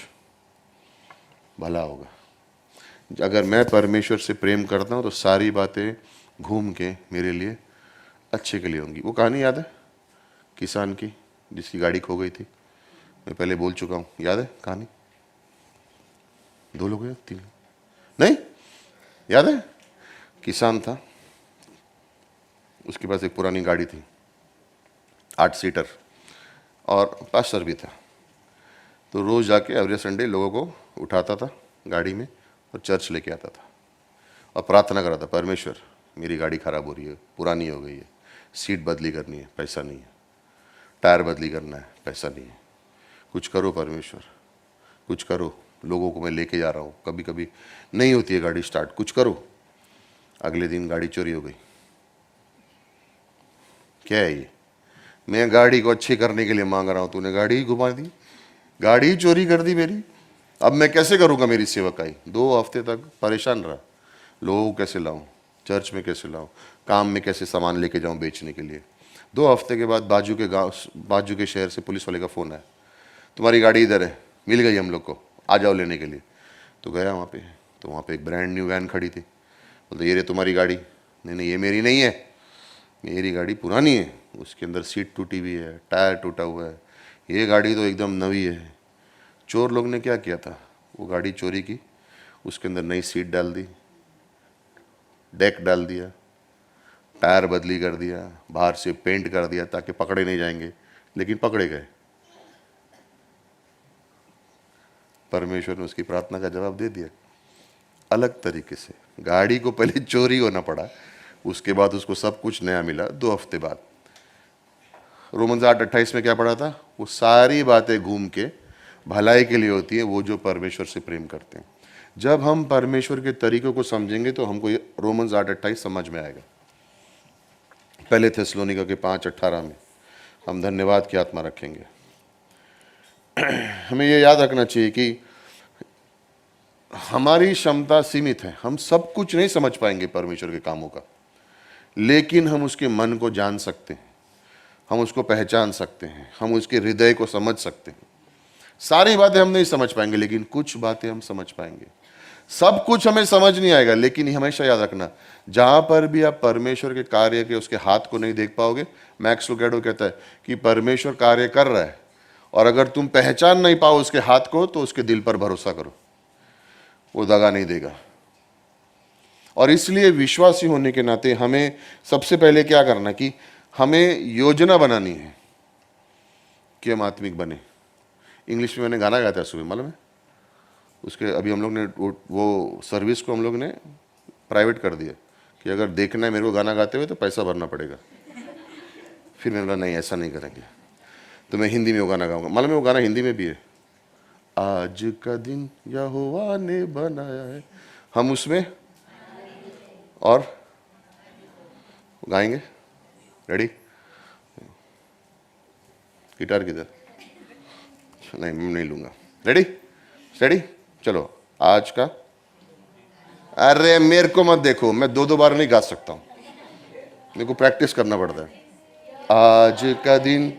भला होगा। अगर मैं परमेश्वर से प्रेम करता हूं तो सारी बातें घूम के मेरे लिए अच्छे के लिए होंगी। वो कहानी याद है किसान की जिसकी गाड़ी खो गई थी? मैं पहले बोल चुका हूं, याद है कहानी? 2 लोग या 3 नहीं याद है? किसान था, उसके पास एक पुरानी गाड़ी थी 8 सीटर, और पास्टर भी था। तो रोज़ जाके एवरी संडे लोगों को उठाता था गाड़ी में और चर्च लेके आता था और प्रार्थना करा था, परमेश्वर मेरी गाड़ी ख़राब हो रही है, पुरानी हो गई है, सीट बदली करनी है, पैसा नहीं है, टायर बदली करना है, पैसा नहीं है, कुछ करो परमेश्वर, कुछ करो, लोगों को मैं लेके जा रहा हूँ, कभी कभी नहीं होती है गाड़ी स्टार्ट, कुछ करो। अगले दिन गाड़ी चोरी हो गई। क्या है ये? मैं गाड़ी को अच्छी करने के लिए मांग रहा हूँ, तूने गाड़ी ही घुमा दी, गाड़ी ही चोरी कर दी मेरी। अब मैं कैसे करूँगा मेरी सेवकाई? 2 हफ्ते तक परेशान रहा, लोगों को कैसे लाऊं, चर्च में कैसे लाऊं, काम में कैसे सामान लेके जाऊं बेचने के लिए। 2 हफ्ते के बाद बाजू के शहर से पुलिस वाले का फ़ोन आया, तुम्हारी गाड़ी इधर है, मिल गई हम लोग को, आ जाओ लेने के लिए। तो गया वहाँ पे, तो वहाँ पे एक ब्रांड न्यू वैन खड़ी थी। बोलते ये रे तुम्हारी गाड़ी? नहीं नहीं ये मेरी नहीं है, मेरी गाड़ी पुरानी है, उसके अंदर सीट टूटी हुई है, टायर टूटा हुआ है, ये गाड़ी तो एकदम नवी है। चोर लोग ने क्या किया था, वो गाड़ी चोरी की, उसके अंदर नई सीट डाल दी, डेक डाल दिया, टायर बदली कर दिया, बाहर से पेंट कर दिया ताकि पकड़े नहीं जाएंगे, लेकिन पकड़े गए। परमेश्वर ने उसकी प्रार्थना का जवाब दे दिया अलग तरीके से। गाड़ी को पहले चोरी होना पड़ा, उसके बाद उसको सब कुछ नया मिला 2 हफ्ते बाद। रोमन्स 8:28 में क्या पढ़ा था? वो सारी बातें घूम के भलाई के लिए होती है वो जो परमेश्वर से प्रेम करते हैं। जब हम परमेश्वर के तरीकों को समझेंगे तो हमको ये रोमन्स 8:28 समझ में आएगा। पहले थिस्सलुनीका के 5:18 में हम धन्यवाद की आत्मा रखेंगे। हमें ये याद रखना चाहिए कि हमारी क्षमता सीमित है, हम सब कुछ नहीं समझ पाएंगे परमेश्वर के कामों का, लेकिन हम उसके मन को जान सकते हैं, हम उसको पहचान सकते हैं, हम उसके हृदय को समझ सकते हैं। सारी बातें हम नहीं समझ पाएंगे, लेकिन कुछ बातें हम समझ पाएंगे। सब कुछ हमें समझ नहीं आएगा, लेकिन हमेशा याद रखना, जहां पर भी आप परमेश्वर के कार्य के उसके हाथ को नहीं देख पाओगे, मैक्स लुकाडो कहता है कि परमेश्वर कार्य कर रहा है, और अगर तुम पहचान नहीं पाओ उसके हाथ को तो उसके दिल पर भरोसा करो, वो दगा नहीं देगा। और इसलिए विश्वासी होने के नाते हमें सबसे पहले क्या करना कि हमें योजना बनानी है कि हम आत्मिक बने। इंग्लिश में मैंने गाना गाया था सुबह, मालूम है? उसके अभी हम लोग ने वो सर्विस को हम लोग ने प्राइवेट कर दिया कि अगर देखना है मेरे को गाना गाते हुए तो पैसा भरना पड़ेगा। फिर मैंने बोला नहीं ऐसा नहीं करेंगे, तो मैं हिंदी में वो गाना गाऊंगा। मालूम है वो गाना हिंदी में भी है, आज का दिन यहोवा ने बनाया है, हम उसमें और गाएंगे। रेडी? गिटार किधर? नहीं मैं नहीं लूंगा। रेडी स्टडी चलो। आज का, अरे मेरे को मत देखो, मैं 2 बार नहीं गा सकता हूं, मेरे को प्रैक्टिस करना पड़ता है। आज का दिन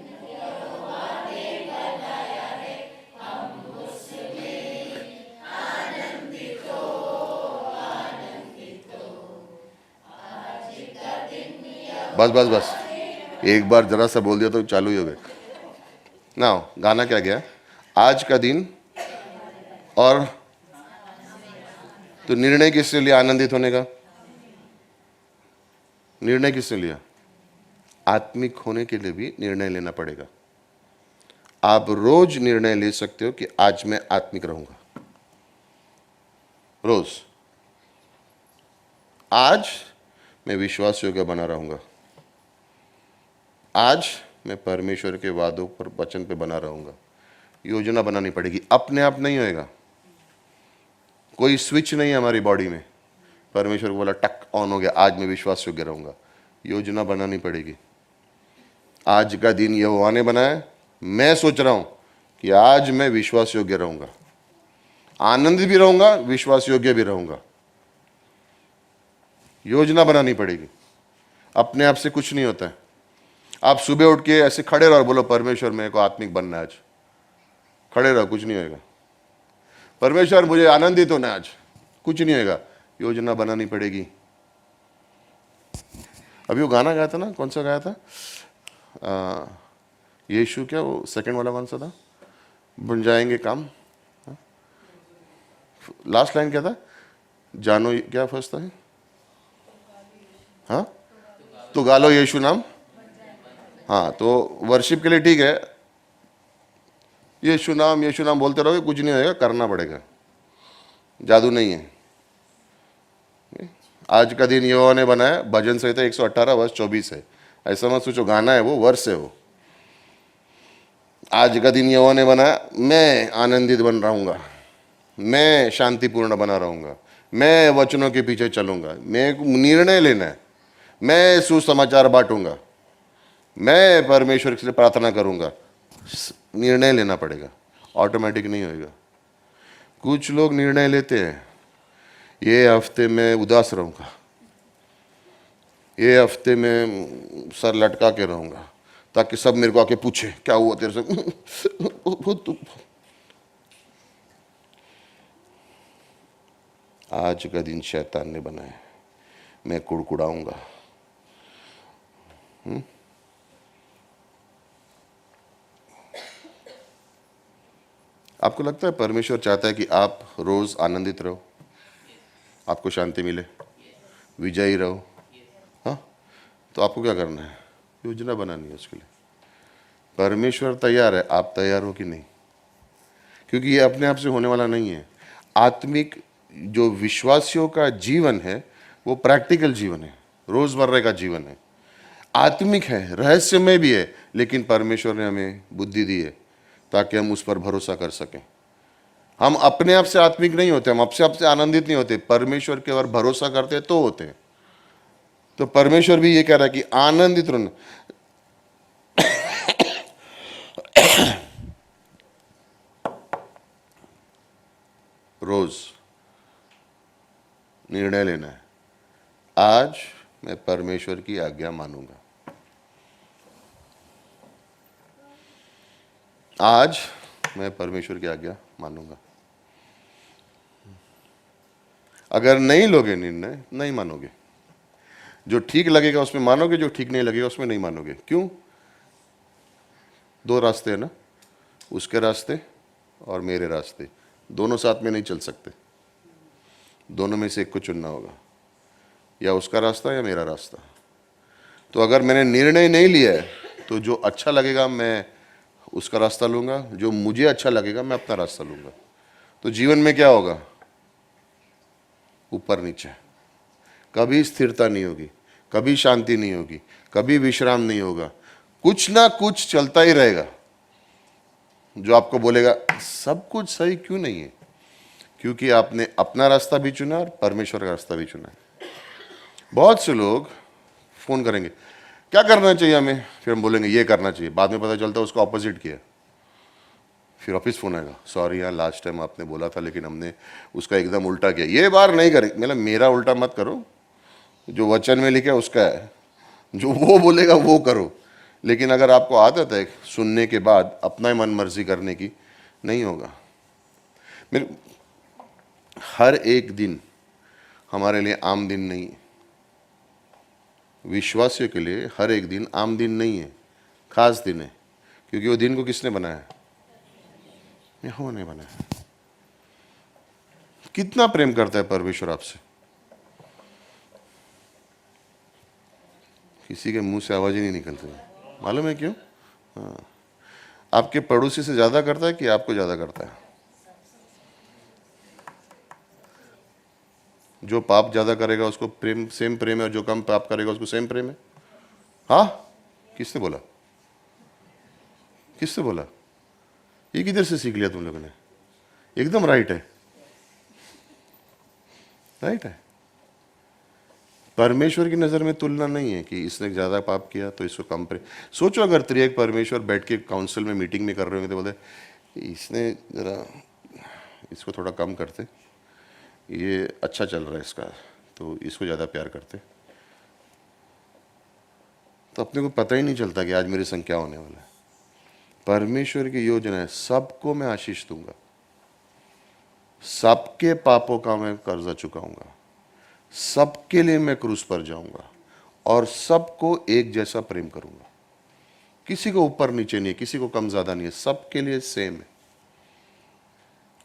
बस बस बस, एक बार जरा सा बोल दिया तो चालू ही हो गए ना। गाना क्या गया? आज का दिन, और तो निर्णय किसके लिए? आनंदित होने का। निर्णय किसने लिया? आत्मिक होने के लिए भी निर्णय लेना पड़ेगा। आप रोज निर्णय ले सकते हो कि आज मैं आत्मिक रहूंगा, रोज। आज मैं विश्वास योग्य बना रहूंगा, आज मैं परमेश्वर के वादों पर, वचन पे बना रहूंगा। योजना बनानी पड़ेगी, अपने आप नहीं होएगा। कोई स्विच नहीं है हमारी बॉडी में, परमेश्वर को बोला टक ऑन हो गया, आज मैं विश्वास योग्य रहूंगा। योजना बनानी पड़ेगी। आज का दिन यहोवा ने बनाया, मैं सोच रहा हूं कि आज मैं विश्वास योग्य रहूंगा, आनंदित भी रहूंगा, विश्वास योग्य भी रहूंगा। योजना बनानी पड़ेगी, अपने आप से कुछ नहीं होता है। आप सुबह उठ के ऐसे खड़े रहो और बोलो परमेश्वर मेरे को आत्मिक बनना है आज, खड़े रहो, कुछ नहीं होएगा। परमेश्वर मुझे आनंदित होना है आज, कुछ नहीं होएगा। योजना बनानी पड़ेगी। अभी वो गाना गाया था ना, कौन सा गाया था? यीशु, क्या वो सेकंड वाला कौन सा था? बन जाएंगे काम। लास्ट लाइन क्या था? जानो, क्या फर्स्ट था? हाँ, तो गालो यीशु नाम। हाँ, तो वर्शिप के लिए ठीक है, यीशु नाम बोलते रहोगे, कुछ नहीं होएगा, करना पड़ेगा। जादू नहीं है। आज का दिन यहोवा ने बनाया, भजन संहिता 118 वर्ष 24 है। ऐसा मत सोचो गाना है, वो वर्ष है वो। आज का दिन यहोवा ने बनाया, मैं आनंदित बन रहूंगा, मैं शांतिपूर्ण बना रहूंगा, मैं वचनों के पीछे चलूंगा, मैं निर्णय लेना है, मैं सुसमाचार बांटूंगा, मैं परमेश्वर से प्रार्थना करूंगा। निर्णय लेना पड़ेगा, ऑटोमेटिक नहीं होएगा। कुछ लोग निर्णय लेते हैं, ये हफ्ते में उदास रहूंगा, ये हफ्ते में सर लटका के रहूंगा, ताकि सब मेरे को आके पूछे क्या हुआ तेरे से। आज का दिन शैतान ने बनाया, मैं कुड़कुड़ाऊंगा। आपको लगता है परमेश्वर चाहता है कि आप रोज आनंदित रहो, आपको शांति मिले, विजयी रहो? हाँ, तो आपको क्या करना है? योजना बनानी है उसके लिए। परमेश्वर तैयार है, आप तैयार हो कि नहीं? क्योंकि ये अपने आप से होने वाला नहीं है। आत्मिक जो विश्वासियों का जीवन है वो प्रैक्टिकल जीवन है, रोजमर्रा का जीवन है, आत्मिक है, रहस्यमय भी है, लेकिन परमेश्वर ने हमें बुद्धि दी है ताकि हम उस पर भरोसा कर सकें। हम अपने आप से आत्मिक नहीं होते, हम अपने आप से आनंदित नहीं होते, परमेश्वर के ऊपर भरोसा करते तो होते हैं। तो परमेश्वर भी ये कह रहा है कि आनंदित रहना। रोज निर्णय लेना है, आज मैं परमेश्वर की आज्ञा मानूंगा, आज मैं परमेश्वर की आज्ञा मानूंगा। अगर नहीं लोगे निर्णय, नहीं मानोगे। जो ठीक लगेगा उसमें मानोगे, जो ठीक नहीं लगेगा उसमें नहीं मानोगे। क्यों? दो रास्ते हैं ना, उसके रास्ते और मेरे रास्ते, दोनों साथ में नहीं चल सकते। दोनों में से एक को चुनना होगा, या उसका रास्ता या मेरा रास्ता। तो अगर मैंने निर्णय नहीं लिया है तो जो अच्छा लगेगा मैं उसका रास्ता लूंगा, जो मुझे अच्छा लगेगा मैं अपना रास्ता लूंगा। तो जीवन में क्या होगा? ऊपर नीचे, कभी स्थिरता नहीं होगी, कभी शांति नहीं होगी, कभी विश्राम नहीं होगा, कुछ ना कुछ चलता ही रहेगा जो आपको बोलेगा सब कुछ सही क्यों नहीं है। क्योंकि आपने अपना रास्ता भी चुना और परमेश्वर का रास्ता भी चुना है। बहुत से लोग फोन करेंगे क्या करना चाहिए हमें, फिर हम बोलेंगे ये करना चाहिए, बाद में पता चलता है उसको ऑपोजिट किया। फिर ऑफिस फोन आएगा, सॉरी यार लास्ट टाइम आपने बोला था लेकिन हमने उसका एकदम उल्टा किया, ये बार नहीं करें। मतलब मेरा उल्टा मत करो, जो वचन में लिखा है उसका है, जो वो बोलेगा वो करो। लेकिन अगर आपको आदत है सुनने के बाद अपना ही मन मर्जी करने की, नहीं होगा। मेरे हर एक दिन हमारे लिए आम दिन नहीं है, विश्वासियों के लिए हर एक दिन आम दिन नहीं है, खास दिन है। क्योंकि वो दिन को किसने बनाया? यहोवा ने बनाया। कितना प्रेम करता है परमेश्वर आपसे। किसी के मुंह से आवाज ही नहीं निकलती, मालूम है क्यों? हाँ, आपके पड़ोसी से ज्यादा करता है कि आपको ज्यादा करता है? जो पाप ज्यादा करेगा उसको प्रेम, सेम प्रेम है, और जो कम पाप करेगा उसको सेम प्रेम है। हाँ, किसने बोला? किसने बोला? ये किधर से सीख लिया तुम लोगों ने? एकदम राइट है, राइट है। परमेश्वर की नजर में तुलना नहीं है कि इसने ज्यादा पाप किया तो इसको कम प्रेम। सोचो अगर त्रिएक परमेश्वर बैठ के काउंसिल में, मीटिंग में कर रहे होंगे तो बोलते इसने जरा इसको थोड़ा कम करते, ये अच्छा चल रहा है इसका, तो इसको ज्यादा प्यार करते, तो अपने को पता ही नहीं चलता कि आज मेरे संग क्या होने वाला है। परमेश्वर की योजना है, सबको मैं आशीष दूंगा, सबके पापों का मैं कर्जा चुकाऊंगा, सबके लिए मैं क्रूस पर जाऊंगा और सबको एक जैसा प्रेम करूंगा। किसी को ऊपर नीचे नहीं है, किसी को कम ज्यादा नहीं है, सबके लिए सेम है।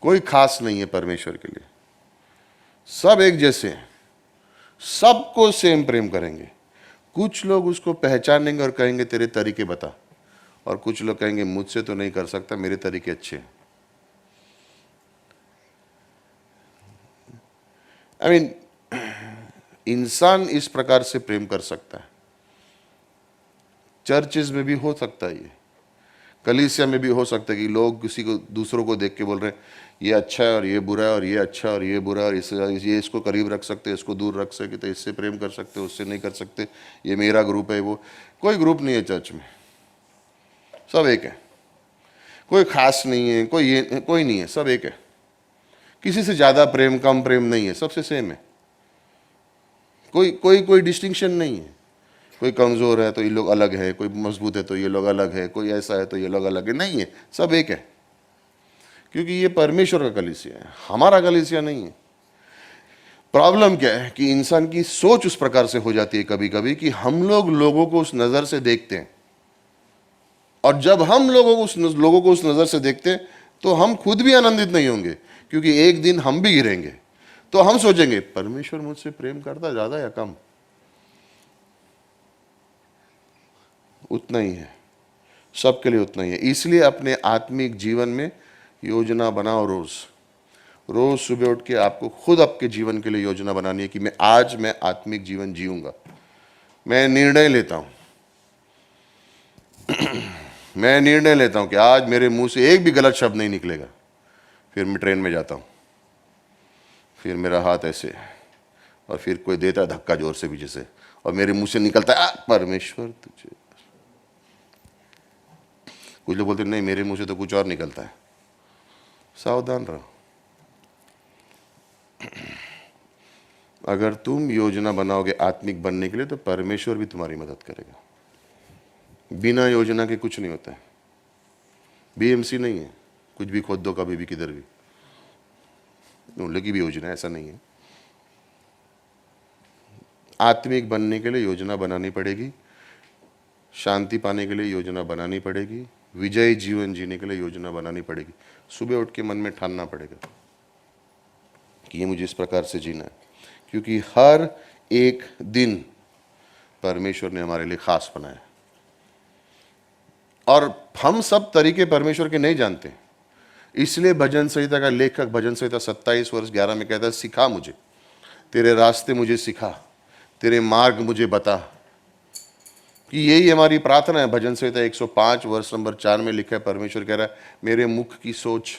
कोई खास नहीं है परमेश्वर के लिए, सब एक जैसे हैं, सबको सेम प्रेम करेंगे। कुछ लोग उसको पहचानेंगे और कहेंगे तेरे तरीके बता, और कुछ लोग कहेंगे मुझसे तो नहीं कर सकता, मेरे तरीके अच्छे हैं। आई मीन इंसान इस प्रकार से प्रेम कर सकता है। चर्चेज में भी हो सकता है, ये कलीसिया में भी हो सकता है कि लोग किसी को, दूसरों को देख के बोल रहे हैं ये अच्छा है और ये बुरा है, और ये अच्छा है और ये बुरा है, और ये इसको करीब रख सकते, इसको दूर रख सकते, इससे प्रेम कर सकते, उससे नहीं कर सकते, ये मेरा ग्रुप है, वो कोई ग्रुप नहीं है चर्च में, सब एक है। कोई खास नहीं है, कोई नहीं है, सब एक है। किसी से ज्यादा प्रेम कम प्रेम नहीं है, सबसे सेम है। कोई डिस्टिंक्शन नहीं है। कोई कमजोर है तो ये लोग अलग है, कोई मजबूत है तो ये लोग अलग है, कोई ऐसा है तो ये लोग अलग है, नहीं है, सब एक है। क्योंकि ये परमेश्वर का कलीसिया है, हमारा कलीसिया नहीं है। प्रॉब्लम क्या है कि इंसान की सोच उस प्रकार से हो जाती है कभी कभी कि हम लोगों को उस नजर से देखते हैं, और जब हम लोगों को उस नजर से देखते हैं तो हम खुद भी आनंदित नहीं होंगे, क्योंकि एक दिन हम भी गिरेंगे। तो हम सोचेंगे परमेश्वर मुझसे प्रेम करता ज्यादा या कम? उतना ही है, सबके लिए उतना ही है। इसलिए अपने आत्मिक जीवन में योजना बनाओ। रोज सुबह उठ के आपको खुद आपके जीवन के लिए योजना बनानी है कि मैं आत्मिक जीवन जीऊंगा। मैं निर्णय लेता हूं मैं निर्णय लेता हूं कि आज मेरे मुंह से एक भी गलत शब्द नहीं निकलेगा। फिर मैं ट्रेन में जाता हूं, फिर मेरा हाथ ऐसे, और फिर कोई देता है धक्का जोर से पीछे से, और मेरे मुंह से निकलता है परमेश्वर तुझे। कुछ लोग बोलते नहीं, मेरे मुंह से तो कुछ और निकलता है। सावधान रहो। अगर तुम योजना बनाओगे आत्मिक बनने के लिए तो परमेश्वर भी तुम्हारी मदद करेगा। बिना योजना के कुछ नहीं होता है। बीएमसी नहीं है, कुछ भी खोद दो कभी भी किधर भी, लगी भी योजना, ऐसा नहीं है। आत्मिक बनने के लिए योजना बनानी पड़ेगी, शांति पाने के लिए योजना बनानी पड़ेगी, विजयी जीवन जीने के लिए योजना बनानी पड़ेगी। सुबह उठ के मन में ठानना पड़ेगा कि ये मुझे इस प्रकार से जीना है, क्योंकि हर एक दिन परमेश्वर ने हमारे लिए खास बनाया, और हम सब तरीके परमेश्वर के नहीं जानते। इसलिए भजन संहिता का लेखक भजन संहिता 27 वर्ष 11 में कहता है, सिखा मुझे तेरे रास्ते, मुझे सिखा तेरे मार्ग मुझे बता। कि यही हमारी प्रार्थना है। भजन संहिता 105 वर्ष नंबर 4 में लिखा है, परमेश्वर कह रहा है मेरे मुख की सोच,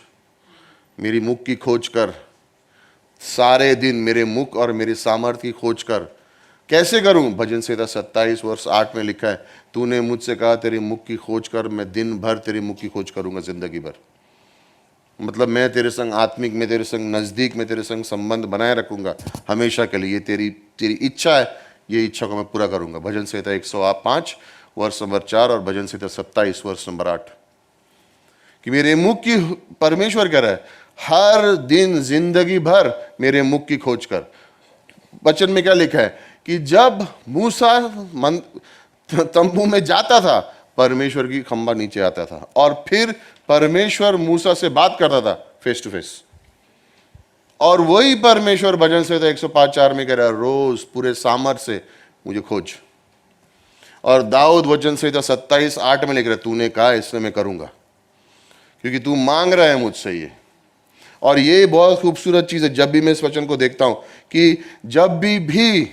मेरी मुख की खोज कर, सारे दिन मेरे मुख और मेरे सामर्थ्य की खोज कर। कैसे करूं? भजन संहिता 27 वर्ष 8 में लिखा है, तूने मुझसे कहा तेरे मुख की खोज कर, मैं दिन भर तेरे मुख की खोज करूंगा, जिंदगी भर। मतलब मैं तेरे संग आत्मिक में, तेरे संग नजदीक में, तेरे संग संबंध बनाए रखूंगा हमेशा के लिए। तेरी इच्छा है, ये इच्छा को मैं पूरा करूंगा। भजन संहिता 105 वर्ष नंबर 4 और भजन संहिता 27 वर्ष नंबर 8 कि मेरे मुख की, परमेश्वर कह रहा है हर दिन जिंदगी भर मेरे मुख की खोज कर। वचन में क्या लिखा है कि जब मूसा तंबू में जाता था, परमेश्वर की खंबा नीचे आता था, और फिर परमेश्वर मूसा से बात करता था फेस टू फेस। और वही परमेश्वर भजन संहिता 105:4 में कह रहा है, रोज पूरे सामर्थ्य से मुझे खोज। और दाऊद वचन संहिता 27:8 में लिख रहा है, तूने कहा इसलिए मैं करूंगा, क्योंकि तू मांग रहा है मुझसे ये। और ये बहुत खूबसूरत चीज है, जब भी मैं इस वचन को देखता हूं कि जब भी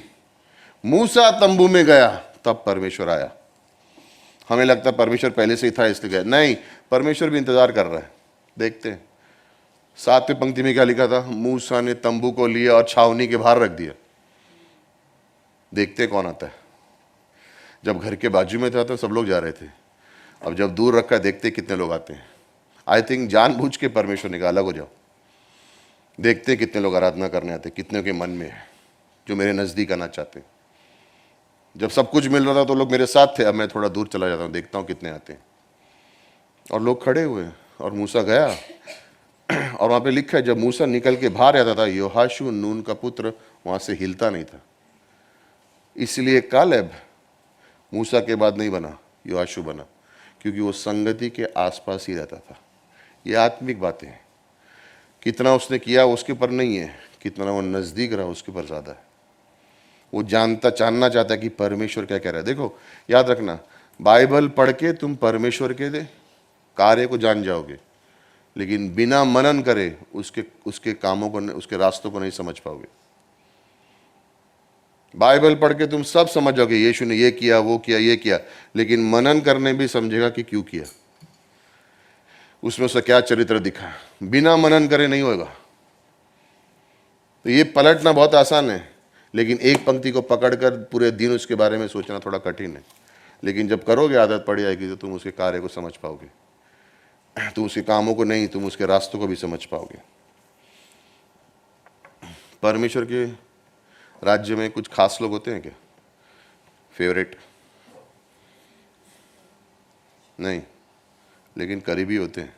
मूसा तंबू में गया तब परमेश्वर आया। हमें लगता है परमेश्वर पहले से ही था इसलिए गया, नहीं, परमेश्वर भी इंतजार कर रहा है। देखते हैं 7वीं पंक्ति में क्या लिखा था, मूसा ने तंबू को लिया और छावनी के बाहर रख दिया। देखते कौन आता है। जब घर के बाजू में था तो सब लोग जा रहे थे, अब जब दूर रखा देखते कितने लोग आते हैं। आई थिंक जानबूझ के परमेश्वर ने कहा अलग हो जाओ, देखते कितने लोग आराधना करने आते, कितने के मन में है जो मेरे नजदीक आना चाहते हैं। जब सब कुछ मिल रहा था तो लोग मेरे साथ थे, अब मैं थोड़ा दूर चला जाता हूँ, देखता हूँ कितने आते हैं। और लोग खड़े हुए और मूसा गया, और वहां पे लिखा है जब मूसा निकल के बाहर आता था, योहाशु नून का पुत्र वहां से हिलता नहीं था। इसलिए कालेब मूसा के बाद नहीं बना, योहाशु बना, क्योंकि वो संगति के आसपास ही रहता था। ये आत्मिक बातें हैं। कितना उसने किया उसके ऊपर नहीं है, कितना वो नजदीक रहा उसके ऊपर ज्यादा है। वो जानना चाहता है कि परमेश्वर क्या कह रहा है। देखो याद रखना, बाइबल पढ़ के तुम परमेश्वर के कार्य को जान जाओगे, लेकिन बिना मनन करे उसके कामों को, उसके रास्तों को नहीं समझ पाओगे। बाइबल पढ़ के तुम सब समझ जाओगे, यीशु ने ये किया, वो किया, ये किया, लेकिन मनन करने भी समझेगा कि क्यों किया, उसमें उसका क्या चरित्र दिखा। बिना मनन करे नहीं होगा। तो ये पलटना बहुत आसान है, लेकिन एक पंक्ति को पकड़कर पूरे दिन उसके बारे में सोचना थोड़ा कठिन है। लेकिन जब करोगे, आदत पड़ जाएगी, तो तुम उसके कार्य को समझ पाओगे। तुम उसके कामों को नहीं, तुम उसके रास्तों को भी समझ पाओगे। परमेश्वर के राज्य में कुछ खास लोग होते हैं क्या? फेवरेट नहीं, लेकिन करीबी होते हैं,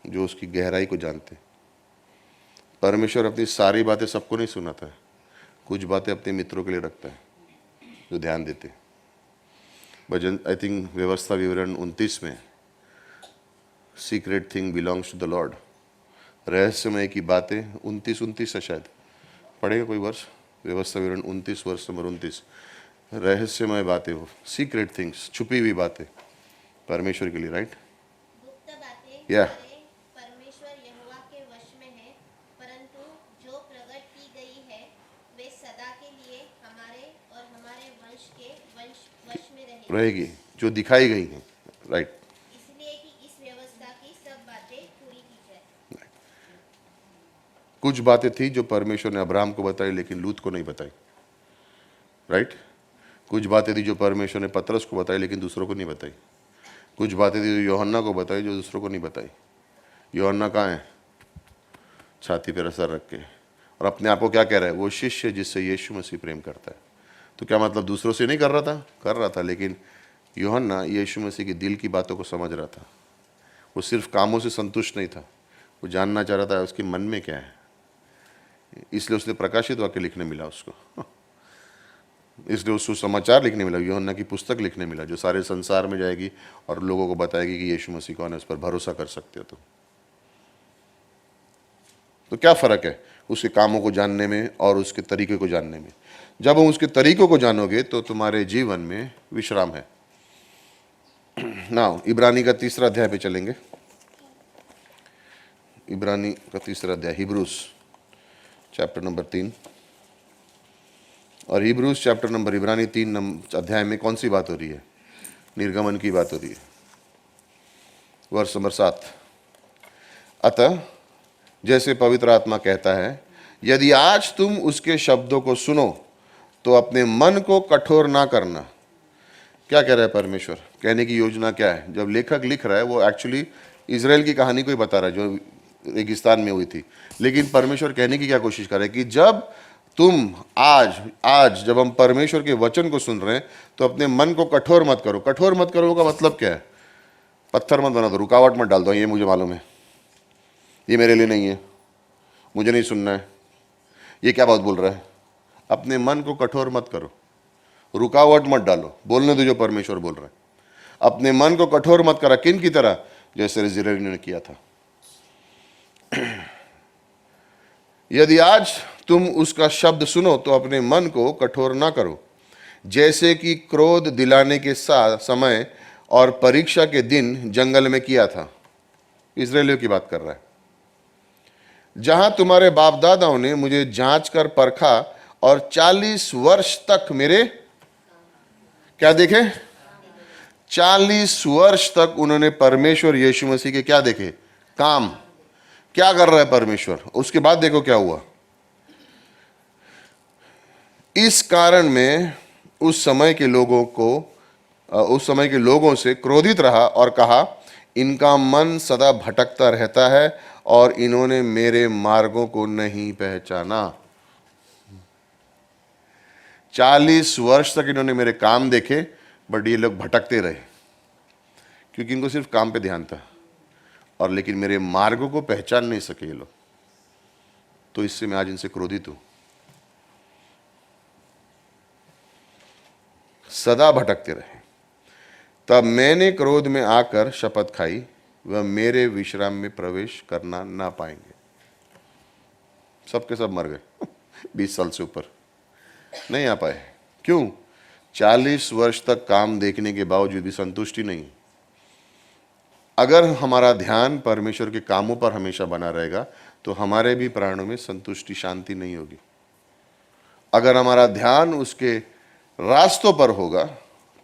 जो उसकी गहराई को जानते हैं। परमेश्वर अपनी सारी बातें सबको नहीं सुनाता है, कुछ बातें अपने मित्रों के लिए रखता है जो ध्यान देते हैं। भजन आई थिंक व्यवस्था विवरण 29 में, secret thing belongs to the lord, रहस्यमय की बातें 29 है शायद, पढ़ेगा कोई वर्ष, व्यवस्था विवरण 29 वर्ष नंबर 29, रहस्यमय बातें हो, सीक्रेट थिंग्स, छुपी हुई बातें परमेश्वर के लिए, राइट? गुप्त बातें या हमारे परमेश्वर यहोवा के वश में है, परंतु जो प्रकट की गई है वे सदा के लिए हमारे और हमारे वंश के वश में रहेगी, जो दिखाई गई हैं, राइट? इसलिए कि इस व्यवस्था की सब बातें पूरी की जाए। कुछ बातें थी जो परमेश्वर ने अब्राहम को बताई लेकिन लूत को नहीं बताई, राइट? कुछ बातें थी जो परमेश्वर ने पतरस को बताई लेकिन दूसरों को नहीं बताई। कुछ बातें थी जो यूहन्ना को बताई जो दूसरों को नहीं बताई। यूहन्ना कहाँ है? छाती पर असर रख के, और अपने आप को क्या कह रहा है? वो शिष्य जिससे यीशु मसीह प्रेम करता है। तो क्या मतलब दूसरों से नहीं कर रहा था? कर रहा था, लेकिन यूहन्ना यीशु मसीह के दिल की बातों को समझ रहा था। वो सिर्फ कामों से संतुष्ट नहीं था, वो जानना चाह रहा था उसके मन में क्या है। इसलिए उसने प्रकाशित वाक्य लिखने मिला उसको, इसलिए उसको समाचार लिखने मिला, यूहन्ना की पुस्तक लिखने मिला, जो सारे संसार में जाएगी और लोगों को बताएगी कि यीशु मसीह कौन है, उस पर भरोसा कर सकते हो तुम। तो क्या फ़र्क है उसके कामों को जानने में और उसके तरीके को जानने में? जब हम उसके तरीकों को जानोगे तो तुम्हारे जीवन में विश्राम है। नाउ इब्रानी का 3रा अध्याय पे चलेंगे। इब्रानी का 3रा अध्याय, हिब्रूस चैप्टर नंबर 3। और हिब्रूस चैप्टर नंबर, इब्रानी 3 अध्याय में कौन सी बात हो रही है? निर्गमन की बात हो रही है। वर्ष नंबर 7, अतः जैसे पवित्र आत्मा कहता है, यदि आज तुम उसके शब्दों को सुनो तो अपने मन को कठोर ना करना। क्या कह रहा है परमेश्वर? कहने की योजना क्या है? जब लेखक लिख रहा है वो एक्चुअली इजराइल की कहानी को ही बता रहा है जो रेगिस्तान में हुई थी, लेकिन परमेश्वर कहने की क्या कोशिश कर रहा है कि जब तुम आज जब हम परमेश्वर के वचन को सुन रहे हैं तो अपने मन को कठोर मत करो। कठोर मत करो का मतलब क्या है? पत्थर मत बना दो, रुकावट मत डाल दो, ये मुझे मालूम है, ये मेरे लिए नहीं है, मुझे नहीं सुनना है, ये क्या बात बोल रहा है। अपने मन को कठोर मत करो, रुकावट मत डालो, बोलने दो जो परमेश्वर बोल रहा है। अपने मन को कठोर मत करा, किन की तरह? जैसे इजराइल ने किया था। यदि आज तुम उसका शब्द सुनो तो अपने मन को कठोर ना करो, जैसे कि क्रोध दिलाने के समय और परीक्षा के दिन जंगल में किया था। इजरायलियों की बात कर रहा है। जहां तुम्हारे बाप दादाओं ने मुझे जांच कर परखा और 40 वर्ष तक मेरे क्या देखे? 40 वर्ष तक उन्होंने परमेश्वर यीशु मसीह के क्या देखे? काम। क्या कर रहा है परमेश्वर? उसके बाद देखो क्या हुआ। इस कारण मैं उस समय के लोगों से क्रोधित रहा और कहा, इनका मन सदा भटकता रहता है और इन्होंने मेरे मार्गों को नहीं पहचाना। 40 वर्ष तक इन्होंने मेरे काम देखे, बट ये लोग भटकते रहे क्योंकि इनको सिर्फ काम पे ध्यान था, और लेकिन मेरे मार्गों को पहचान नहीं सके ये लोग। तो इससे मैं आज इनसे क्रोधित हूं। सदा भटकते रहे। तब मैंने क्रोध में आकर शपथ खाई, वह मेरे विश्राम में प्रवेश करना ना पाएंगे। सबके सब मर गए 20 साल से ऊपर नहीं आ पाए। क्यों? 40 वर्ष तक काम देखने के बावजूद भी संतुष्टि नहीं। अगर हमारा ध्यान परमेश्वर के कामों पर हमेशा बना रहेगा तो हमारे भी प्राणों में संतुष्टि, शांति नहीं होगी। अगर हमारा ध्यान उसके रास्तों पर होगा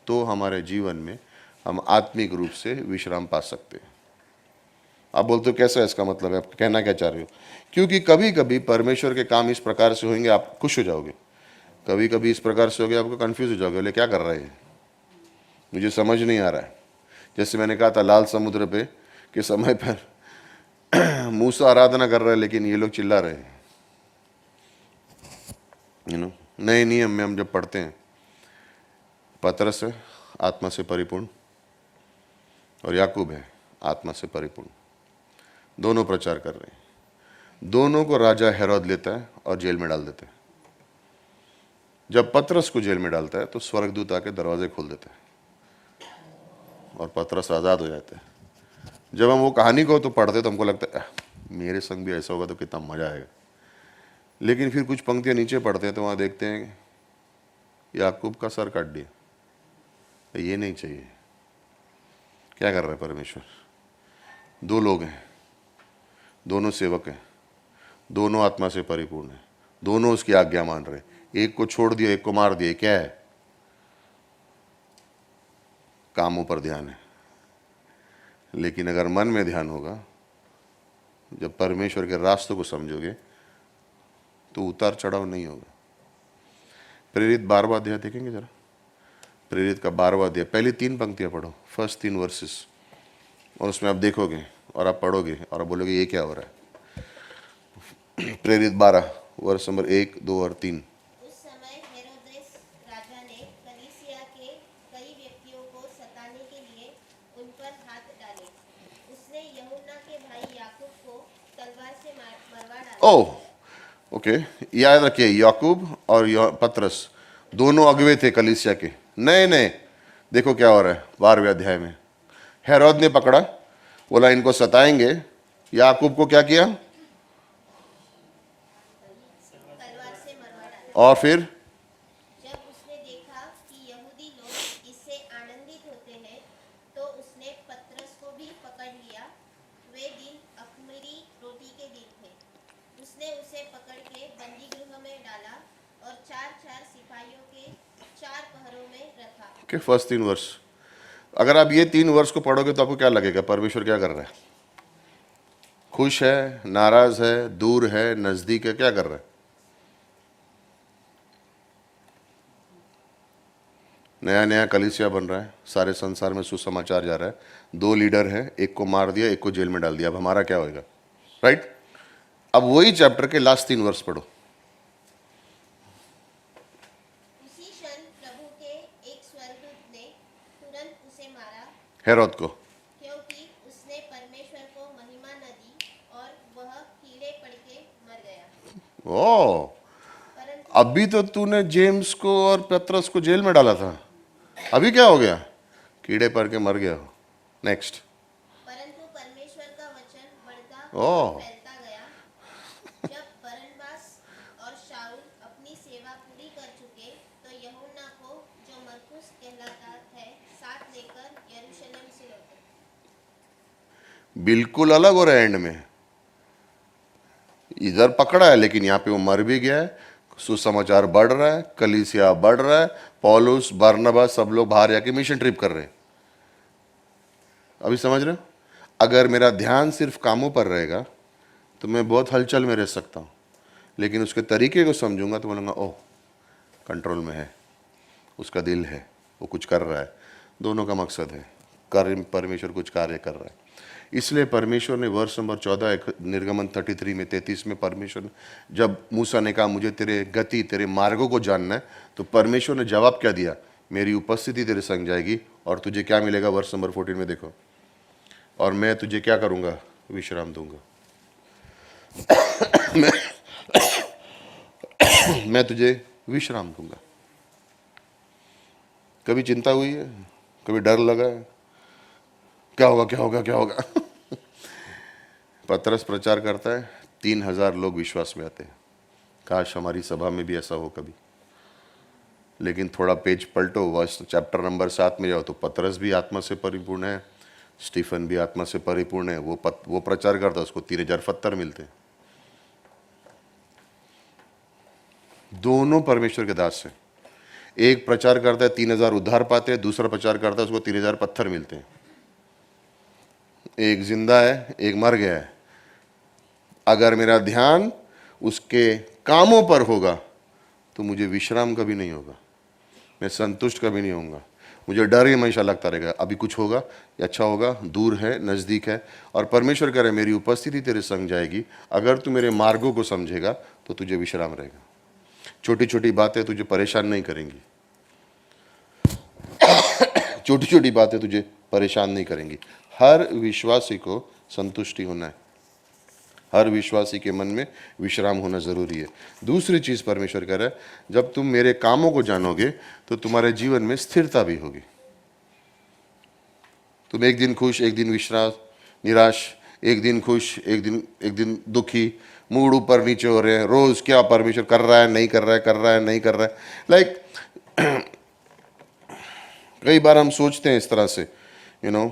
तो हमारे जीवन में हम आत्मिक रूप से विश्राम पा सकते हैं। आप बोलते हो कैसा है? इसका मतलब है आप कहना क्या चाह रहे हो? क्योंकि कभी कभी परमेश्वर के काम इस प्रकार से होंगे, आप खुश हो जाओगे। कभी कभी इस प्रकार से होगे, आपको कंफ्यूज हो जाओगे, बोले क्या कर रहे हैं, मुझे समझ नहीं आ रहा है। जैसे मैंने कहा था लाल समुद्र पे के समय पर मूसा आराधना कर रहा है, लेकिन ये लोग चिल्ला रहे हैं। नए नियम में हम जब पढ़ते हैं, पतरस है आत्मा से परिपूर्ण और याकूब है आत्मा से परिपूर्ण, दोनों प्रचार कर रहे हैं। दोनों को राजा हेरोद लेता है और जेल में डाल देता है। जब पतरस को जेल में डालता है तो स्वर्गदूत आके दरवाजे खोल देते हैं और पतरस आज़ाद हो जाते हैं। जब हम वो कहानी को तो पढ़ते तो हमको लगता है मेरे संग भी ऐसा होगा तो कितना मजा आएगा। लेकिन फिर कुछ पंक्तियां नीचे पढ़ते हैं तो वहां देखते हैं याकूब का सर काट दिया। ये नहीं चाहिए। क्या कर रहा है परमेश्वर? दो लोग हैं, दोनों सेवक हैं, दोनों आत्मा से परिपूर्ण हैं, दोनों उसकी आज्ञा मान रहे। एक को छोड़ दिया, एक को मार दिया। क्या है? कामों पर ध्यान है। लेकिन अगर मन में ध्यान होगा, जब परमेश्वर के रास्तों को समझोगे तो उतार चढ़ाव नहीं होगा। प्रेरित 12वां अध्याय देखेंगे जरा। प्रेरित का 12वां अध्याय, पहली 3 पंक्तियां पढ़ो, फर्स्ट 3 वर्सेस, और उसमें आप देखोगे और आप पढ़ोगे और आप बोलोगे ये क्या हो रहा है। प्रेरित 12 वर्ष नंबर 1, 2 और 3। उस समय हेरोदेस राजा ने कलीसिया के कई व्यक्तियों को सताने के लिए उन पर हाथ डाले। उसने यूहन्ना के भाई याकूब को तलवार से मरवा डाला। ओह ओके, याद रखिए याकूब और पतरस दोनों अगुवे थे कलीसिया के। नए देखो क्या हो रहा है 12वें अध्याय में। हेरोद ने पकड़ा, बोला इनको सताएंगे। याकूब को क्या किया? तलवार से मरवा डाला। और फिर जब उसने देखा कि यहूदी लोग इससे आनंदित होते हैं तो उसने पतरस को भी पकड़ लिया। वे दिन अख़मीरी रोटी के दिन थे। उसने उसे पकड़ के बंदी गृह में डाला और 4-4 सिपाहियों के 4 पहरों में रखा। ओके, फर्स्ट 3 वर्ष। अगर आप ये 3 वर्ष को पढ़ोगे तो आपको क्या लगेगा? परमेश्वर क्या कर रहा है? खुश है, नाराज है, दूर है, नजदीक है, क्या कर रहा है? नया नया कलीसिया बन रहा है, सारे संसार में सुसमाचार जा रहा है। 2 लीडर हैं, एक को मार दिया, एक को जेल में डाल दिया। अब हमारा क्या होएगा? राइट। अब वही चैप्टर के लास्ट 3 वर्ष पढ़ो। उसी क्षण प्रभु के एक स्वर्गदूत ने तुरंत उसे मारा, हेरोद को, क्योंकि उसने परमेश्वर को महिमा न दी और वह कीड़े पड़ के मर गया। ओ परंतु अभी तो तूने जेम्स को और पतरस को जेल में डाला था, अभी क्या हो गया? कीड़े पड़ के मर गया हो। नेक्स्ट। परंतु परमेश्वर का वचन बढ़ता ओह। और फैलता गया। जब बरनबास और शाऊल अपनी सेवा पूरी कर चुके तो यूहन्ना को बिल्कुल अलग हो रहा है एंड में। इधर पकड़ा है लेकिन यहाँ पे वो मर भी गया है, सुसमाचार बढ़ रहा है, कलीसिया बढ़ रहा है, पौलुस बरनबा सब लोग बाहर जाके मिशन ट्रिप कर रहे हैं। अभी समझ रहे हो? अगर मेरा ध्यान सिर्फ कामों पर रहेगा तो मैं बहुत हलचल में रह सकता हूँ, लेकिन उसके तरीके को समझूंगा तो बोलूँगा ओह कंट्रोल में है, उसका दिल है, वो कुछ कर रहा है। दोनों का मकसद है, कार्य परमेश्वर कुछ कार्य कर रहा है। इसलिए परमेश्वर ने वर्ष नंबर 14 निर्गमन 33 में 33 में परमेश्वर ने, जब मूसा ने कहा मुझे तेरे गति तेरे मार्गों को जानना है, तो परमेश्वर ने जवाब क्या दिया? मेरी उपस्थिति तेरे संग जाएगी और तुझे क्या मिलेगा? वर्ष नंबर 14 में देखो, और मैं तुझे क्या करूँगा? विश्राम दूंगा। मैं तुझे विश्राम दूंगा। कभी चिंता हुई है? कभी डर लगा है? क्या होगा क्या होगा क्या होगा? पतरस प्रचार करता है, 3000 लोग विश्वास में आते हैं। काश हमारी सभा में भी ऐसा हो कभी। लेकिन थोड़ा पेज पलटो, वर्ष चैप्टर नंबर 7 में जाओ तो पतरस भी आत्मा से परिपूर्ण है, स्टीफन भी आत्मा से परिपूर्ण है। वो प्रचार करता है, उसको 3000 पत्थर मिलते हैं। दोनों परमेश्वर के दास हैं। एक प्रचार करता है 3000 उद्धार पाते हैं, दूसरा प्रचार करता है उसको 3000 पत्थर मिलते हैं। एक जिंदा है, एक मर गया है। अगर मेरा ध्यान उसके कामों पर होगा तो मुझे विश्राम कभी नहीं होगा, मैं संतुष्ट कभी नहीं होऊंगा। मुझे डर ही हमेशा लगता रहेगा, अभी कुछ होगा या अच्छा होगा, दूर है नज़दीक है। और परमेश्वर कह रहे मेरी उपस्थिति तेरे संग जाएगी, अगर तू मेरे मार्गों को समझेगा तो तुझे विश्राम रहेगा। छोटी छोटी बातें तुझे परेशान नहीं करेंगी, छोटी छोटी बातें तुझे परेशान नहीं करेंगी। हर विश्वासी को संतुष्टि होना है, हर विश्वासी के मन में विश्राम होना जरूरी है। दूसरी चीज परमेश्वर कह रहा है, जब तुम मेरे कामों को जानोगे तो तुम्हारे जीवन में स्थिरता भी होगी। तुम एक दिन खुश, एक दिन निराश, एक दिन खुश, एक दिन दुखी, मूड ऊपर नीचे हो रहे हैं। रोज क्या परमेश्वर कर रहा है, नहीं कर रहा है, कर रहा है, नहीं कर रहा है। लाइक कई बार हम सोचते हैं इस तरह से, यू नो,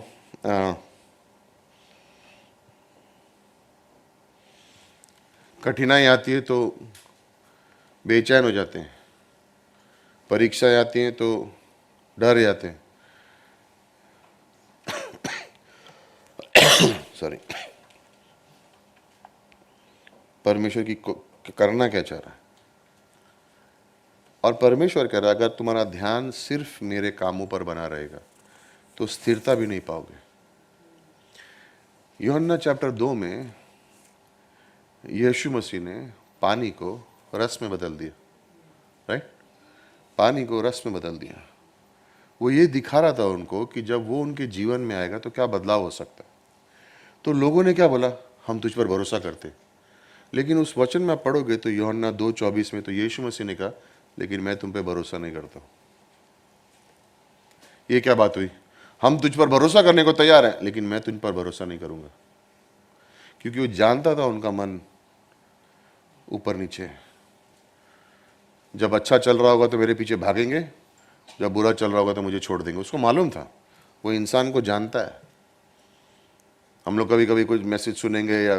कठिनाई आती है तो बेचैन हो जाते हैं, परीक्षाएं आती हैं तो डर जाते हैं। सॉरी, परमेश्वर की करना क्या चाह रहा है? और परमेश्वर कह रहा है अगर तुम्हारा ध्यान सिर्फ मेरे कामों पर बना रहेगा तो स्थिरता भी नहीं पाओगे। यूहन्ना चैप्टर 2 में यीशु मसीह ने पानी को रस में बदल दिया, राइट? पानी को रस में बदल दिया। वो ये दिखा रहा था उनको कि जब वो उनके जीवन में आएगा तो क्या बदलाव हो सकता है। तो लोगों ने क्या बोला? हम तुझ पर भरोसा करते। लेकिन उस वचन में आप पढ़ोगे तो यूहन्ना 2:24 में तो यीशु मसीह ने कहा लेकिन मैं तुम पे भरोसा नहीं करता। ये क्या बात हुई? हम तुझ पर भरोसा करने को तैयार हैं लेकिन मैं तुझ पर भरोसा नहीं करूंगा, क्योंकि वो जानता था उनका मन ऊपर नीचे है। जब अच्छा चल रहा होगा तो मेरे पीछे भागेंगे, जब बुरा चल रहा होगा तो मुझे छोड़ देंगे। उसको मालूम था, वो इंसान को जानता है। हम लोग कभी कभी कुछ मैसेज सुनेंगे या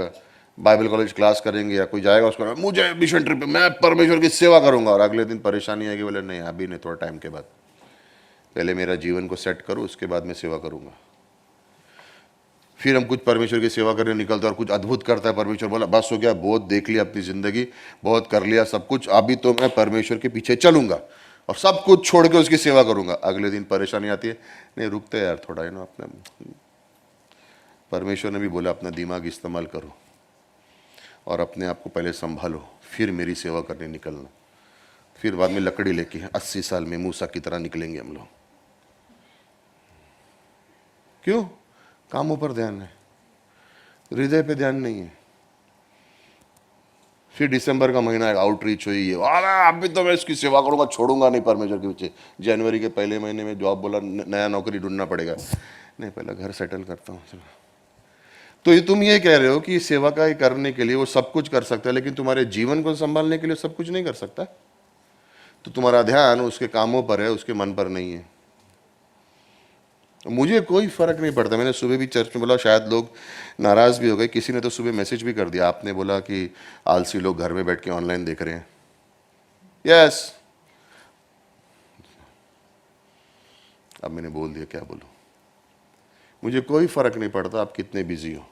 बाइबल कॉलेज क्लास करेंगे या कोई जाएगा, उसको मुझे मिशन ट्रिप पे मैं परमेश्वर की सेवा करूंगा, और अगले दिन परेशानी आएगी, बोले नहीं अभी नहीं, थोड़ा टाइम के बाद, पहले मेरा जीवन को सेट करो उसके बाद मैं सेवा करूंगा। फिर हम कुछ परमेश्वर की सेवा करने निकलते हैं और कुछ अद्भुत करता है परमेश्वर, बोला बस हो गया, बहुत देख लिया अपनी जिंदगी, बहुत कर लिया सब कुछ, अभी तो मैं परमेश्वर के पीछे चलूंगा और सब कुछ छोड़ के उसकी सेवा करूंगा। अगले दिन परेशानी आती है, नहीं रुकते यार थोड़ा, अपना परमेश्वर ने भी बोला अपना दिमाग इस्तेमाल करो और अपने आप को पहले संभालो, फिर मेरी सेवा करने निकलना। फिर बाद में लकड़ी लेके 80 साल में मूसा की तरह निकलेंगे हम लोग। क्यों? कामों पर ध्यान है, हृदय पे ध्यान नहीं है। फिर दिसंबर का महीना है, आउटरीच हुई है, अभी तो मैं इसकी सेवा करूंगा, छोड़ूंगा नहीं परमेश्वर के पीछे। जनवरी के पहले महीने में जॉब बोला नया नौकरी ढूंढना पड़ेगा, नहीं पहले घर सेटल करता हूँ। तो ये तुम ये कह रहे हो कि सेवा का करने के लिए वो सब कुछ कर सकता है, लेकिन तुम्हारे जीवन को संभालने के लिए सब कुछ नहीं कर सकता। तो तुम्हारा ध्यान उसके कामों पर है, उसके मन पर नहीं है। मुझे कोई फर्क नहीं पड़ता। मैंने सुबह भी चर्च में बोला, शायद लोग नाराज भी हो गए, किसी ने तो सुबह मैसेज भी कर दिया, आपने बोला कि आलसी लोग घर में बैठ के ऑनलाइन देख रहे हैं। यस, अब मैंने बोल दिया, क्या बोलूं। मुझे कोई फर्क नहीं पड़ता आप कितने बिजी हो,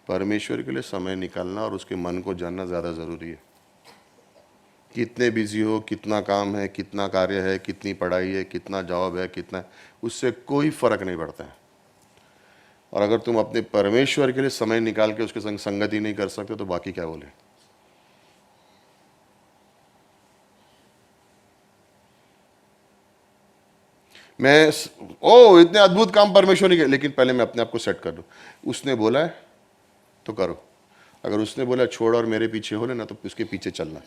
परमेश्वर के लिए समय निकालना और उसके मन को जानना ज़्यादा ज़रूरी है। कितने बिजी हो, कितना काम है, कितना कार्य है, कितनी पढ़ाई है, कितना जॉब है, कितना, उससे कोई फर्क नहीं पड़ता है। और अगर तुम अपने परमेश्वर के लिए समय निकाल के उसके संग संगति नहीं कर सकते तो बाकी क्या बोले। इतने अद्भुत काम परमेश्वर ने किए, लेकिन पहले मैं अपने आप को सेट कर लूं। उसने बोला है तो करो, अगर उसने बोला छोड़ और मेरे पीछे हो लेना तो उसके पीछे चलना,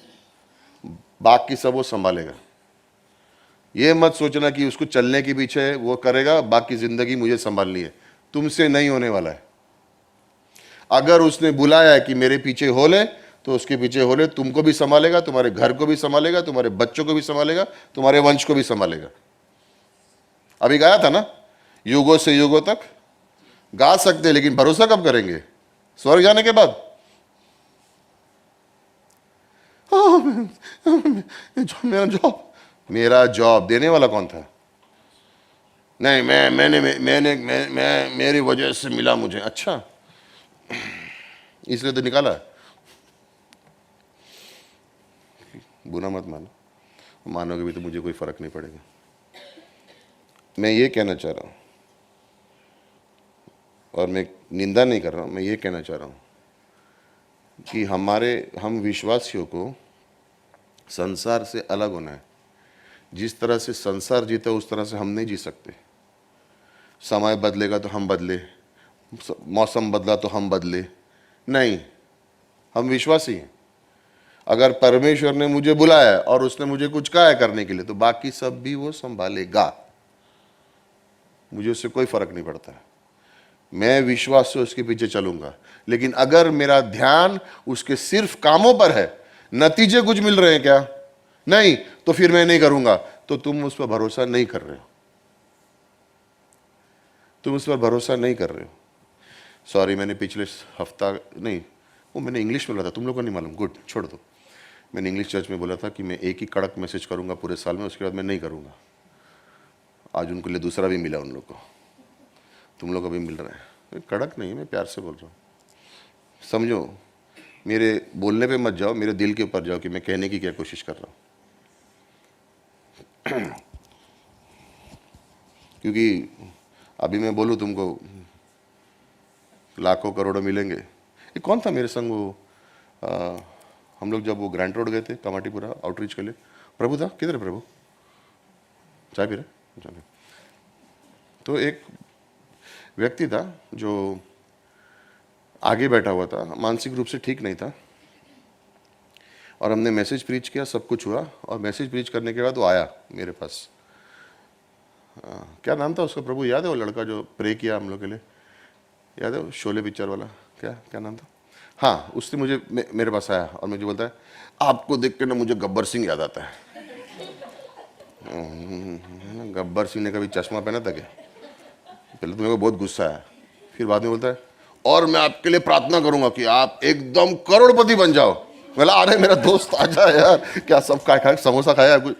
बाकी सब वो संभालेगा। ये मत सोचना कि उसको चलने के पीछे वो करेगा, बाकी जिंदगी मुझे संभालनी है, तुमसे नहीं होने वाला है। अगर उसने बुलाया है कि मेरे पीछे हो ले तो उसके पीछे हो ले, तुमको भी संभालेगा, तुम्हारे घर को भी संभालेगा, तुम्हारे बच्चों को भी संभालेगा, तुम्हारे वंश को भी संभालेगा। अभी गाया था ना, युगों से युगों तक गा सकते, लेकिन भरोसा कब करेंगे? स्वर्ग जाने के बाद। मेरा जॉब देने वाला कौन था? नहीं, मैं मेरी वजह से मिला मुझे। अच्छा, इसलिए तो निकाला। बुरा मत मानो, मानोगे भी तो मुझे कोई फर्क नहीं पड़ेगा। मैं ये कहना चाह रहा हूं, और मैं निंदा नहीं कर रहा हूं, मैं ये कहना चाह रहा हूं कि हम विश्वासियों को संसार से अलग होना है। जिस तरह से संसार जीता उस तरह से हम नहीं जी सकते। समय बदलेगा तो हम बदले, मौसम बदला तो हम बदले, नहीं, हम विश्वासी हैं। अगर परमेश्वर ने मुझे बुलाया और उसने मुझे कुछ कहा है करने के लिए, तो बाकी सब भी वो संभालेगा। मुझे उससे कोई फर्क नहीं पड़ता है, मैं विश्वास से उसके पीछे चलूंगा। लेकिन अगर मेरा ध्यान उसके सिर्फ कामों पर है, नतीजे कुछ मिल रहे हैं क्या, नहीं, तो फिर मैं नहीं करूंगा। तो तुम उस पर भरोसा नहीं कर रहे हो, तुम उस पर भरोसा नहीं कर रहे हो। सॉरी, मैंने पिछले हफ्ता नहीं, वो मैंने इंग्लिश में बोला था, तुम लोगों को नहीं मालूम, गुड, छोड़ दो। मैंने इंग्लिश चर्च में बोला था कि मैं एक ही कड़क मैसेज करूंगा पूरे साल में, उसके बाद मैं नहीं करूंगा। आज उनके लिए दूसरा भी मिला, उन लोग को, तुम लोग को भी मिल रहा है। कड़क नहीं, मैं प्यार से बोल रहा हूँ, समझो। मेरे बोलने पे मत जाओ, मेरे दिल के ऊपर जाओ कि मैं कहने की क्या कोशिश कर रहा हूँ। क्योंकि अभी मैं बोलूँ तुमको लाखों करोड़ों मिलेंगे। ये कौन था मेरे संग, वो हम लोग जब वो ग्रैंड रोड गए थे कमाटीपुरा आउटरीच के लिए, प्रभु था, किधर है प्रभु? चाय पी रहे? तो एक व्यक्ति था जो आगे बैठा हुआ था, मानसिक रूप से ठीक नहीं था, और हमने मैसेज प्रीच किया, सब कुछ हुआ, और मैसेज प्रीच करने के बाद वो आया मेरे पास। क्या नाम था उसका प्रभु, याद है? वो लड़का जो प्रे किया हम लोग के लिए, याद है? वो शोले पिक्चर वाला, क्या नाम था? हाँ, उसने मुझे मेरे पास आया और मुझे बोलता है, आपको देख के ना मुझे गब्बर सिंह याद आता है। गब्बर सिंह ने कभी चश्मा पहना था क्या? पहले तो मेरे को बहुत गुस्सा आया, फिर बाद में बोलता है, और मैं आपके लिए प्रार्थना करूंगा कि आप एकदम करोड़पति बन जाओ। बोला, अरे मेरा दोस्त आजा यार, क्या सब खाया, समोसा खाया कुछ।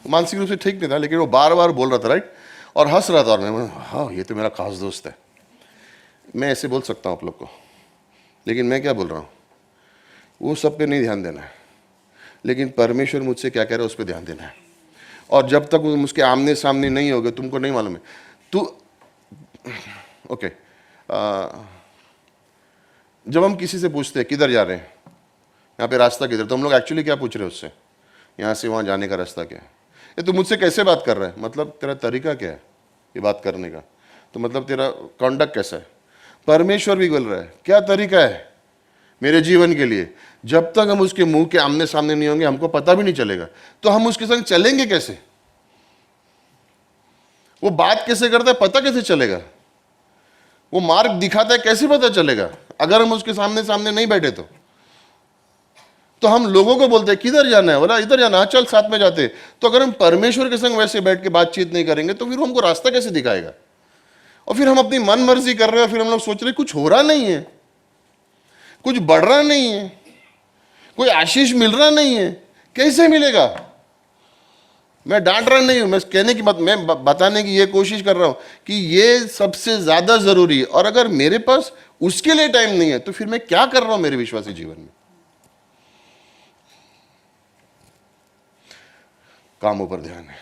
मानसिक रूप से ठीक नहीं था, लेकिन वो बार बार बोल रहा था, राइट, और हंस रहा था, और मैं, हाँ ये तो मेरा खास दोस्त है। मैं ऐसे बोल सकता हूँ आप लोग को, लेकिन मैं क्या बोल रहा हूँ, वो सब पे नहीं ध्यान देना है, लेकिन परमेश्वर मुझसे क्या कह रहा है उस पर ध्यान देना है। और जब तक उसके आमने सामने नहीं होगे, तुमको नहीं मालूम है, ओके, जब हम किसी से पूछते हैं किधर जा रहे हैं, यहाँ पे रास्ता किधर, तो हम लोग एक्चुअली क्या पूछ रहे हैं उससे, यहाँ से वहाँ जाने का रास्ता क्या है। ये तो मुझसे कैसे बात कर रहा है, मतलब तेरा तरीका क्या है ये बात करने का, तो मतलब तेरा कॉन्डक्ट कैसा है। परमेश्वर भी बोल रहा है क्या तरीका है मेरे जीवन के लिए। जब तक हम उसके मुंह के आमने सामने नहीं होंगे, हमको पता भी नहीं चलेगा, तो हम उसके संग चलेंगे कैसे? वो बात कैसे करता है पता कैसे चलेगा? वो मार्ग दिखाता है कैसे पता चलेगा अगर हम उसके सामने सामने नहीं बैठे? तो हम लोगों को बोलते हैं किधर जाना है, बोला इधर जाना, हाँ चल साथ में जाते। तो अगर हम परमेश्वर के संग वैसे बैठ के बातचीत नहीं करेंगे तो फिर वो हमको रास्ता कैसे दिखाएगा? और फिर हम अपनी मन मर्जी कर रहे हैं और फिर हम लोग सोच रहे कुछ हो रहा नहीं है, कुछ बढ़ रहा नहीं है, कोई आशीष मिल रहा नहीं है। कैसे मिलेगा? मैं डांट रहा नहीं हूं, मैं कहने की बात, मैं बताने की ये कोशिश कर रहा हूं कि ये सबसे ज्यादा जरूरी है। और अगर मेरे पास उसके लिए टाइम नहीं है तो फिर मैं क्या कर रहा हूं मेरे विश्वासी जीवन में? कामों पर ध्यान है।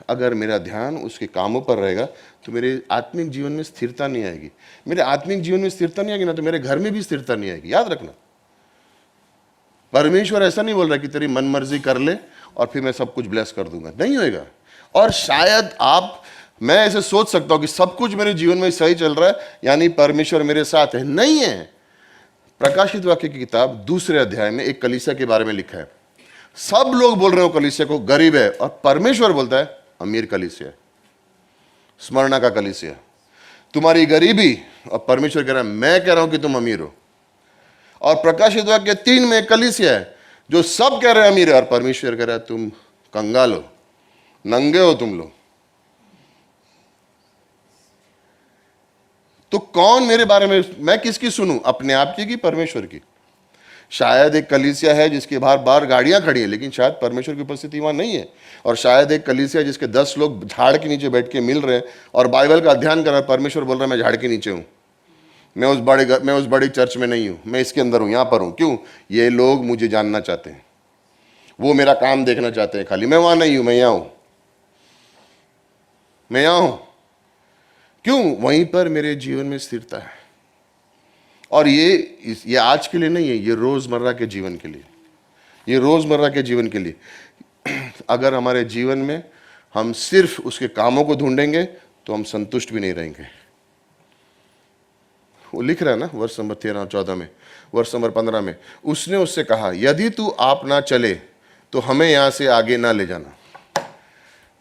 अगर मेरा ध्यान उसके कामों पर रहेगा तो मेरे आत्मिक जीवन में स्थिरता नहीं आएगी। मेरे आत्मिक जीवन में स्थिरता नहीं आएगी ना तो मेरे घर में भी स्थिरता नहीं आएगी। याद रखना, परमेश्वर ऐसा नहीं बोल रहा कि तेरी मन मर्जी कर ले और फिर मैं सब कुछ ब्लेस कर दूंगा, नहीं होएगा। और शायद मैं ऐसे सोच सकता हूं कि सब कुछ मेरे जीवन में सही चल रहा है यानी परमेश्वर मेरे साथ है, नहीं है। प्रकाशित वाक्य की किताब 2 अध्याय में एक कलीसिया के बारे में लिखा है। सब लोग बोल रहे हो कलीसिया को गरीब है और परमेश्वर बोलता है अमीर कलीसिया, स्मरणा का कलीसिया, तुम्हारी गरीबी, और परमेश्वर कह रहा है मैं कह रहा हूं कि तुम अमीर हो। और प्रकाशित वाक्य 3 में एक कलीसिया है जो सब कह रहे हैं अमीर है और परमेश्वर कह रहा है तुम कंगाल हो, नंगे हो तुम लोग। तो कौन मेरे बारे में, मैं किसकी सुनूं, अपने आप की कि परमेश्वर की? शायद एक कलीसिया है जिसके बाहर बाहर गाड़ियां खड़ी हैं लेकिन शायद परमेश्वर की उपस्थिति वहां नहीं है। और शायद एक कलीसिया जिसके 10 लोग झाड़ के नीचे बैठ के मिल रहे हैं और बाइबल का अध्ययन कर रहे हैं, परमेश्वर बोल रहा है मैं झाड़ के नीचे हूं, मैं उस बड़ी चर्च में नहीं हूं, मैं इसके अंदर हूं, यहां पर हूं। क्यों? ये लोग मुझे जानना चाहते हैं, वो मेरा काम देखना चाहते हैं, खाली मैं वहां नहीं हूं, मैं यहां हूं, मैं यहां हूं। क्यों? वहीं पर मेरे जीवन में स्थिरता है। और ये आज के लिए नहीं है, ये रोजमर्रा के जीवन के लिए, ये रोजमर्रा के जीवन के लिए। अगर हमारे जीवन में हम सिर्फ उसके कामों को ढूंढेंगे तो हम संतुष्ट भी नहीं रहेंगे। वो लिख रहा है ना वर्ष नंबर 13-14 में, वर्ष नंबर 15 में, उसने उससे कहा यदि तू आप ना चले तो हमें यहां से आगे ना ले जाना।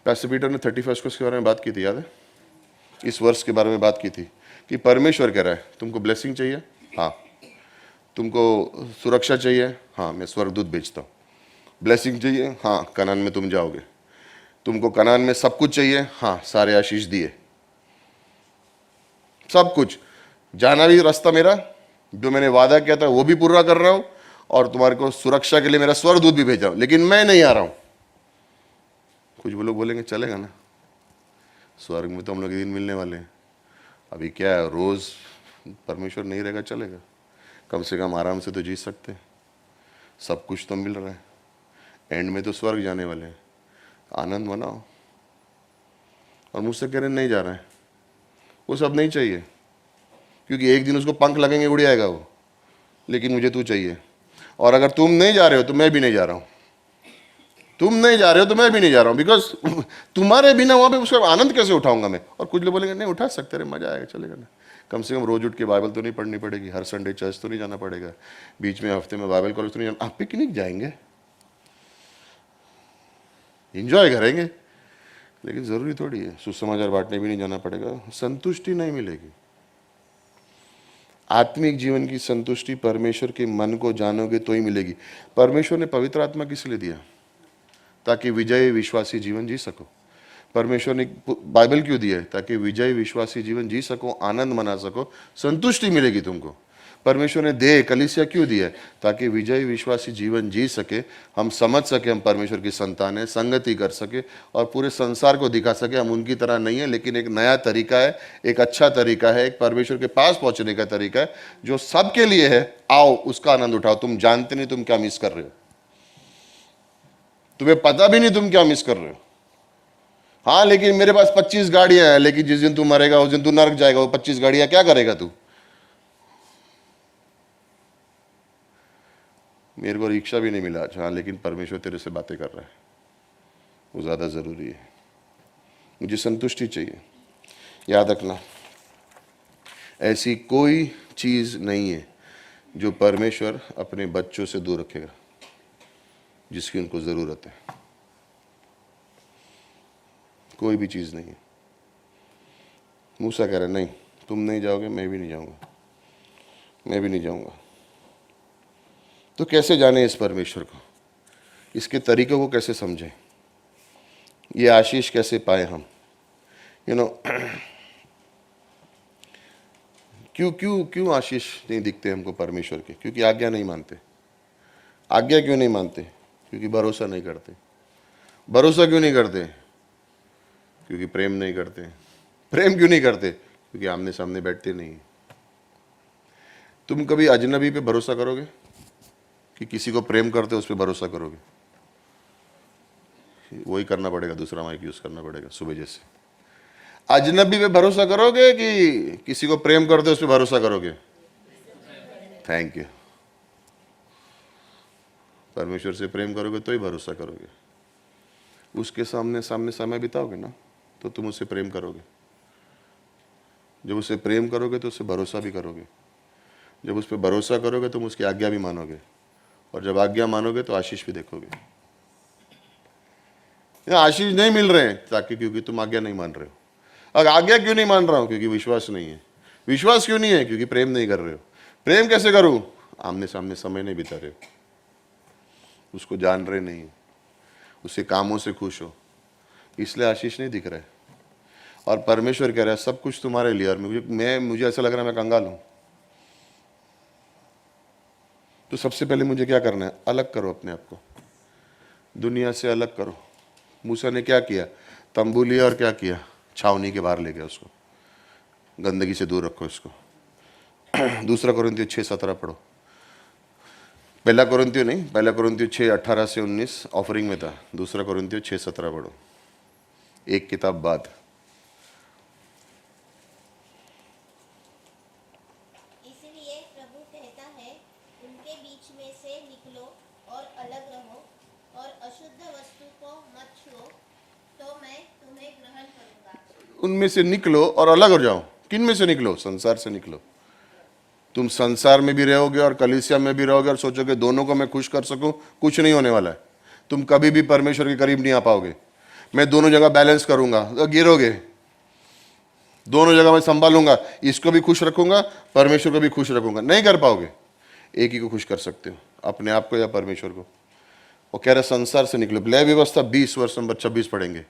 पैस्टर पीटर ने 31 वर्ष के बारे में बात की थी, याद है? इस वर्ष के बारे में बात की थी कि परमेश्वर कह रहा है तुमको ब्लेसिंग चाहिए, हाँ। तुमको सुरक्षा चाहिए, हाँ, मैं स्वर्गदूत भेजता हूँ। ब्लेसिंग चाहिए, हाँ, कनान में तुम जाओगे। तुमको कनान में सब कुछ चाहिए, हाँ, सारे आशीष दिए, सब कुछ। जाना भी रास्ता मेरा, जो मैंने वादा किया था वो भी पूरा कर रहा हूं और तुम्हारे को सुरक्षा के लिए मेरा स्वर्गदूत भी भेजा हूं, लेकिन मैं नहीं आ रहा हूं। कुछ वो लोग बोलेंगे चलेगा ना, स्वर्ग में तो हम लोग एक दिन मिलने वाले हैं, अभी क्या है, रोज परमेश्वर नहीं रहेगा, चलेगा, कम से कम आराम से तो जी सकते हैं, सब कुछ तो मिल रहा है, एंड में तो स्वर्ग जाने वाले हैं, आनंद मनाओ। और मुझसे कह रहे नहीं जा रहा है, वो सब नहीं चाहिए, क्योंकि एक दिन उसको पंख लगेंगे, उड़ जाएगा वो, लेकिन मुझे तू चाहिए। और अगर तुम नहीं जा रहे हो तो मैं भी नहीं जा रहा हूं, तुम नहीं जा रहे हो तो मैं भी नहीं जा रहा हूं, बिकॉज तुम्हारे बिना वहां पे उसका आनंद कैसे उठाऊंगा मैं? और कुछ लोग बोलेंगे नहीं उठा सकते, रे मजा आएगा, चलेगा ना, कम से कम रोज उठ के बाइबल तो नहीं पढ़नी पड़ेगी, हर संडे चर्च तो नहीं जाना पड़ेगा, बीच में हफ्ते में बाइबल कॉलेज तो नहीं जाना, आप पिकनिक जाएंगे, इंजॉय करेंगे, लेकिन जरूरी थोड़ी है सुसमाचार बांटने भी नहीं जाना पड़ेगा, संतुष्टि नहीं मिलेगी। आत्मिक जीवन की संतुष्टि परमेश्वर के मन को जानोगे तो ही मिलेगी। परमेश्वर ने पवित्र आत्मा किस लिए दिया? ताकि विजयी विश्वासी जीवन जी सको। परमेश्वर ने बाइबल क्यों दिया है? ताकि विजयी विश्वासी जीवन जी सको, आनंद मना सको, संतुष्टि मिलेगी तुमको। परमेश्वर ने देह कलीसिया क्यों दिया है? ताकि विजयी विश्वासी जीवन जी सके, हम समझ सके हम परमेश्वर की संतान है, संगति कर सके और पूरे संसार को दिखा सके हम उनकी तरह नहीं है, लेकिन एक नया तरीका है, एक अच्छा तरीका है, एक परमेश्वर के पास पहुंचने का तरीका है जो सबके लिए है। आओ उसका आनंद उठाओ। तुम जानते नहीं तुम क्या मिस कर रहे हो, तुम्हें पता भी नहीं तुम क्या मिस कर रहे हो। हाँ, लेकिन मेरे पास 25 गाड़ियां हैं, लेकिन जिस दिन तू मरेगा उस दिन तू नरक जाएगा। वो 25 गाड़ियां क्या करेगा तू? मेरे को रिक्शा भी नहीं मिला आज, हाँ, लेकिन परमेश्वर तेरे से बातें कर रहा है, वो ज़्यादा ज़रूरी है। मुझे संतुष्टि चाहिए। याद रखना, ऐसी कोई चीज़ नहीं है जो परमेश्वर अपने बच्चों से दूर रखेगा जिसकी उनको ज़रूरत है। कोई भी चीज़ नहीं है। मूसा कह रहा है नहीं, तुम नहीं जाओगे, मैं भी नहीं जाऊँगा, मैं भी नहीं जाऊँगा। तो कैसे जाने इस परमेश्वर को, इसके तरीकों को कैसे समझें, ये आशीष कैसे पाए हम, क्यों क्यों क्यों आशीष नहीं दिखते हमको परमेश्वर के? क्योंकि आज्ञा नहीं मानते। आज्ञा क्यों नहीं मानते? क्योंकि भरोसा नहीं करते। भरोसा क्यों नहीं करते? क्योंकि प्रेम नहीं करते। प्रेम क्यों नहीं करते? क्योंकि आमने सामने बैठते नहीं। तुम कभी अजनबी पे भरोसा करोगे कि किसी को प्रेम करते हो उस पर भरोसा करोगे? वही करना पड़ेगा, दूसरा माइक यूज करना पड़ेगा सुबह जैसे। अजनबी पे भरोसा करोगे कि किसी को प्रेम करते हो उस पर भरोसा करोगे? Thank you. परमेश्वर से प्रेम करोगे तो ही भरोसा करोगे। उसके सामने समय बिताओगे ना तो तुम उससे प्रेम करोगे। जब उससे प्रेम करोगे तो उससे भरोसा भी करोगे। जब उस पर भरोसा करोगे तुम उसकी आज्ञा भी मानोगे, और जब आज्ञा मानोगे तो आशीष भी देखोगे। आशीष नहीं मिल रहे हैं ताकि क्योंकि तुम आज्ञा नहीं मान रहे हो। अगर आज्ञा क्यों नहीं मान रहा हूं? क्योंकि विश्वास नहीं है। विश्वास क्यों नहीं है? क्योंकि प्रेम नहीं कर रहे हो। प्रेम कैसे करूं? आमने सामने समय नहीं बिता रहे हो, उसको जान रहे नहीं, उसके कामों से खुश हो, इसलिए आशीष नहीं दिख रहा है। और परमेश्वर कह रहा है सब कुछ तुम्हारे लिए, और मुझे ऐसा लग रहा है मैं कंगाल हूं। तो सबसे पहले मुझे क्या करना है? अलग करो अपने आप को, दुनिया से अलग करो। मूसा ने क्या किया? तंबू लिया और क्या किया? छावनी के बाहर ले गया उसको। गंदगी से दूर रखो इसको। दूसरा कोरिन्थियों 6:17 पढ़ो। पहला कोरिन्थियों नहीं, पहला कोरिन्थियों 6:18 से 19 ऑफरिंग में था। दूसरा कोरिन्थियों 6:17 पढ़ो, एक किताब बाद। इसलिए प्रभु कहता है, उनके बीच में से निकलो और अलग रहो, और अशुद्ध वस्तु को मत छुओ, तो मैं तुम्हें ग्रहण करूंगा। उनमें से निकलो और अलग हो जाओ। किन में से निकलो? संसार से निकलो। तुम संसार में भी रहोगे और कलीसिया में भी रहोगे और सोचोगे दोनों को मैं खुश कर सकूं, कुछ नहीं होने वाला है। तुम कभी भी परमेश्वर के करीब नहीं आ पाओगे। मैं दोनों जगह बैलेंस करूंगा तो गिरोगे। दोनों जगह मैं संभालूंगा, इसको भी खुश रखूंगा, परमेश्वर को भी खुश रखूंगा, नहीं कर पाओगे। एक ही को खुश कर सकते हो, अपने आप को या परमेश्वर को। वो कह रहा संसार से निकलो। लय व्यवस्था 20 वर्ष नंबर 26 पढ़ेंगे।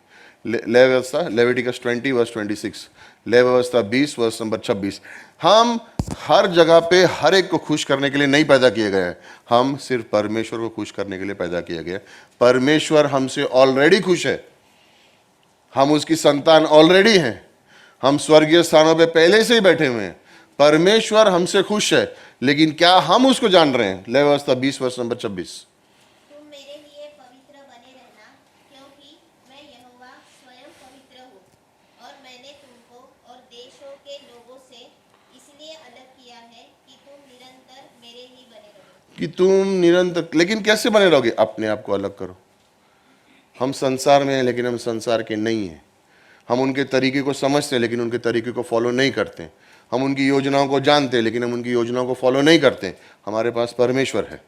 लय व्यवस्था लेविटिकस 20 वर्ष 26। लय व्यवस्था 20 वर्ष नंबर 26। हम हर जगह पे हर एक को खुश करने के लिए नहीं पैदा किए गए हैं, हम सिर्फ परमेश्वर को खुश करने के लिए पैदा किया गया। परमेश्वर हमसे ऑलरेडी खुश है, हम उसकी संतान ऑलरेडी हैं, हम स्वर्गीय स्थानों पे पहले से ही बैठे हुए हैं। परमेश्वर हमसे खुश है, लेकिन क्या हम उसको जान रहे हैं? लय व्यवस्था 20 वर्ष नंबर 26। तुम मेरे लिए पवित्र बने रहना, क्योंकि मैं यहोवा स्वयं पवित्र हूँ, और मैंने तुमको और देशों के लोगों से इसलिए अलग किया है कि तुम निरंतर मेरे ही बने रहो। कि तुम निरंतर, लेकिन कैसे बने रहोगे? अपने आप को अलग करो। हम संसार में हैं लेकिन हम संसार के नहीं हैं। हम उनके तरीके को समझते हैं लेकिन उनके तरीके को फॉलो नहीं करते। हम उनकी योजनाओं को जानते हैं लेकिन हम उनकी योजनाओं को फॉलो नहीं करते। हमारे पास परमेश्वर है,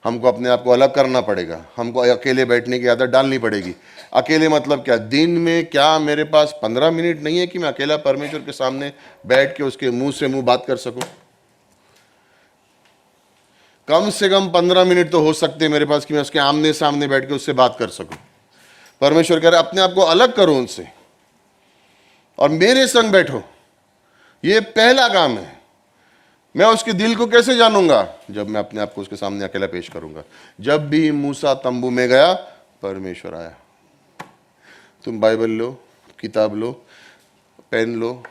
हमको अपने आप को अलग करना पड़ेगा। हमको अकेले बैठने की आदत डालनी पड़ेगी। अकेले मतलब क्या? दिन में क्या मेरे पास 15 मिनट नहीं है कि मैं अकेला परमेश्वर के सामने बैठ के उसके मुंह से मुंह बात कर सकूं? कम से कम 15 मिनट तो हो सकते हैं मेरे पास कि मैं उसके आमने सामने बैठ के उससे बात कर सकूं। परमेश्वर कह रहा है अपने आप को अलग करो उनसे और मेरे संग बैठो। ये पहला काम है। मैं उसके दिल को कैसे जानूंगा? जब मैं अपने आप को उसके सामने अकेला पेश करूंगा। जब भी मूसा तंबू में गया, परमेश्वर आया। तुम बाइबल लो, किताब लो, पेन लो,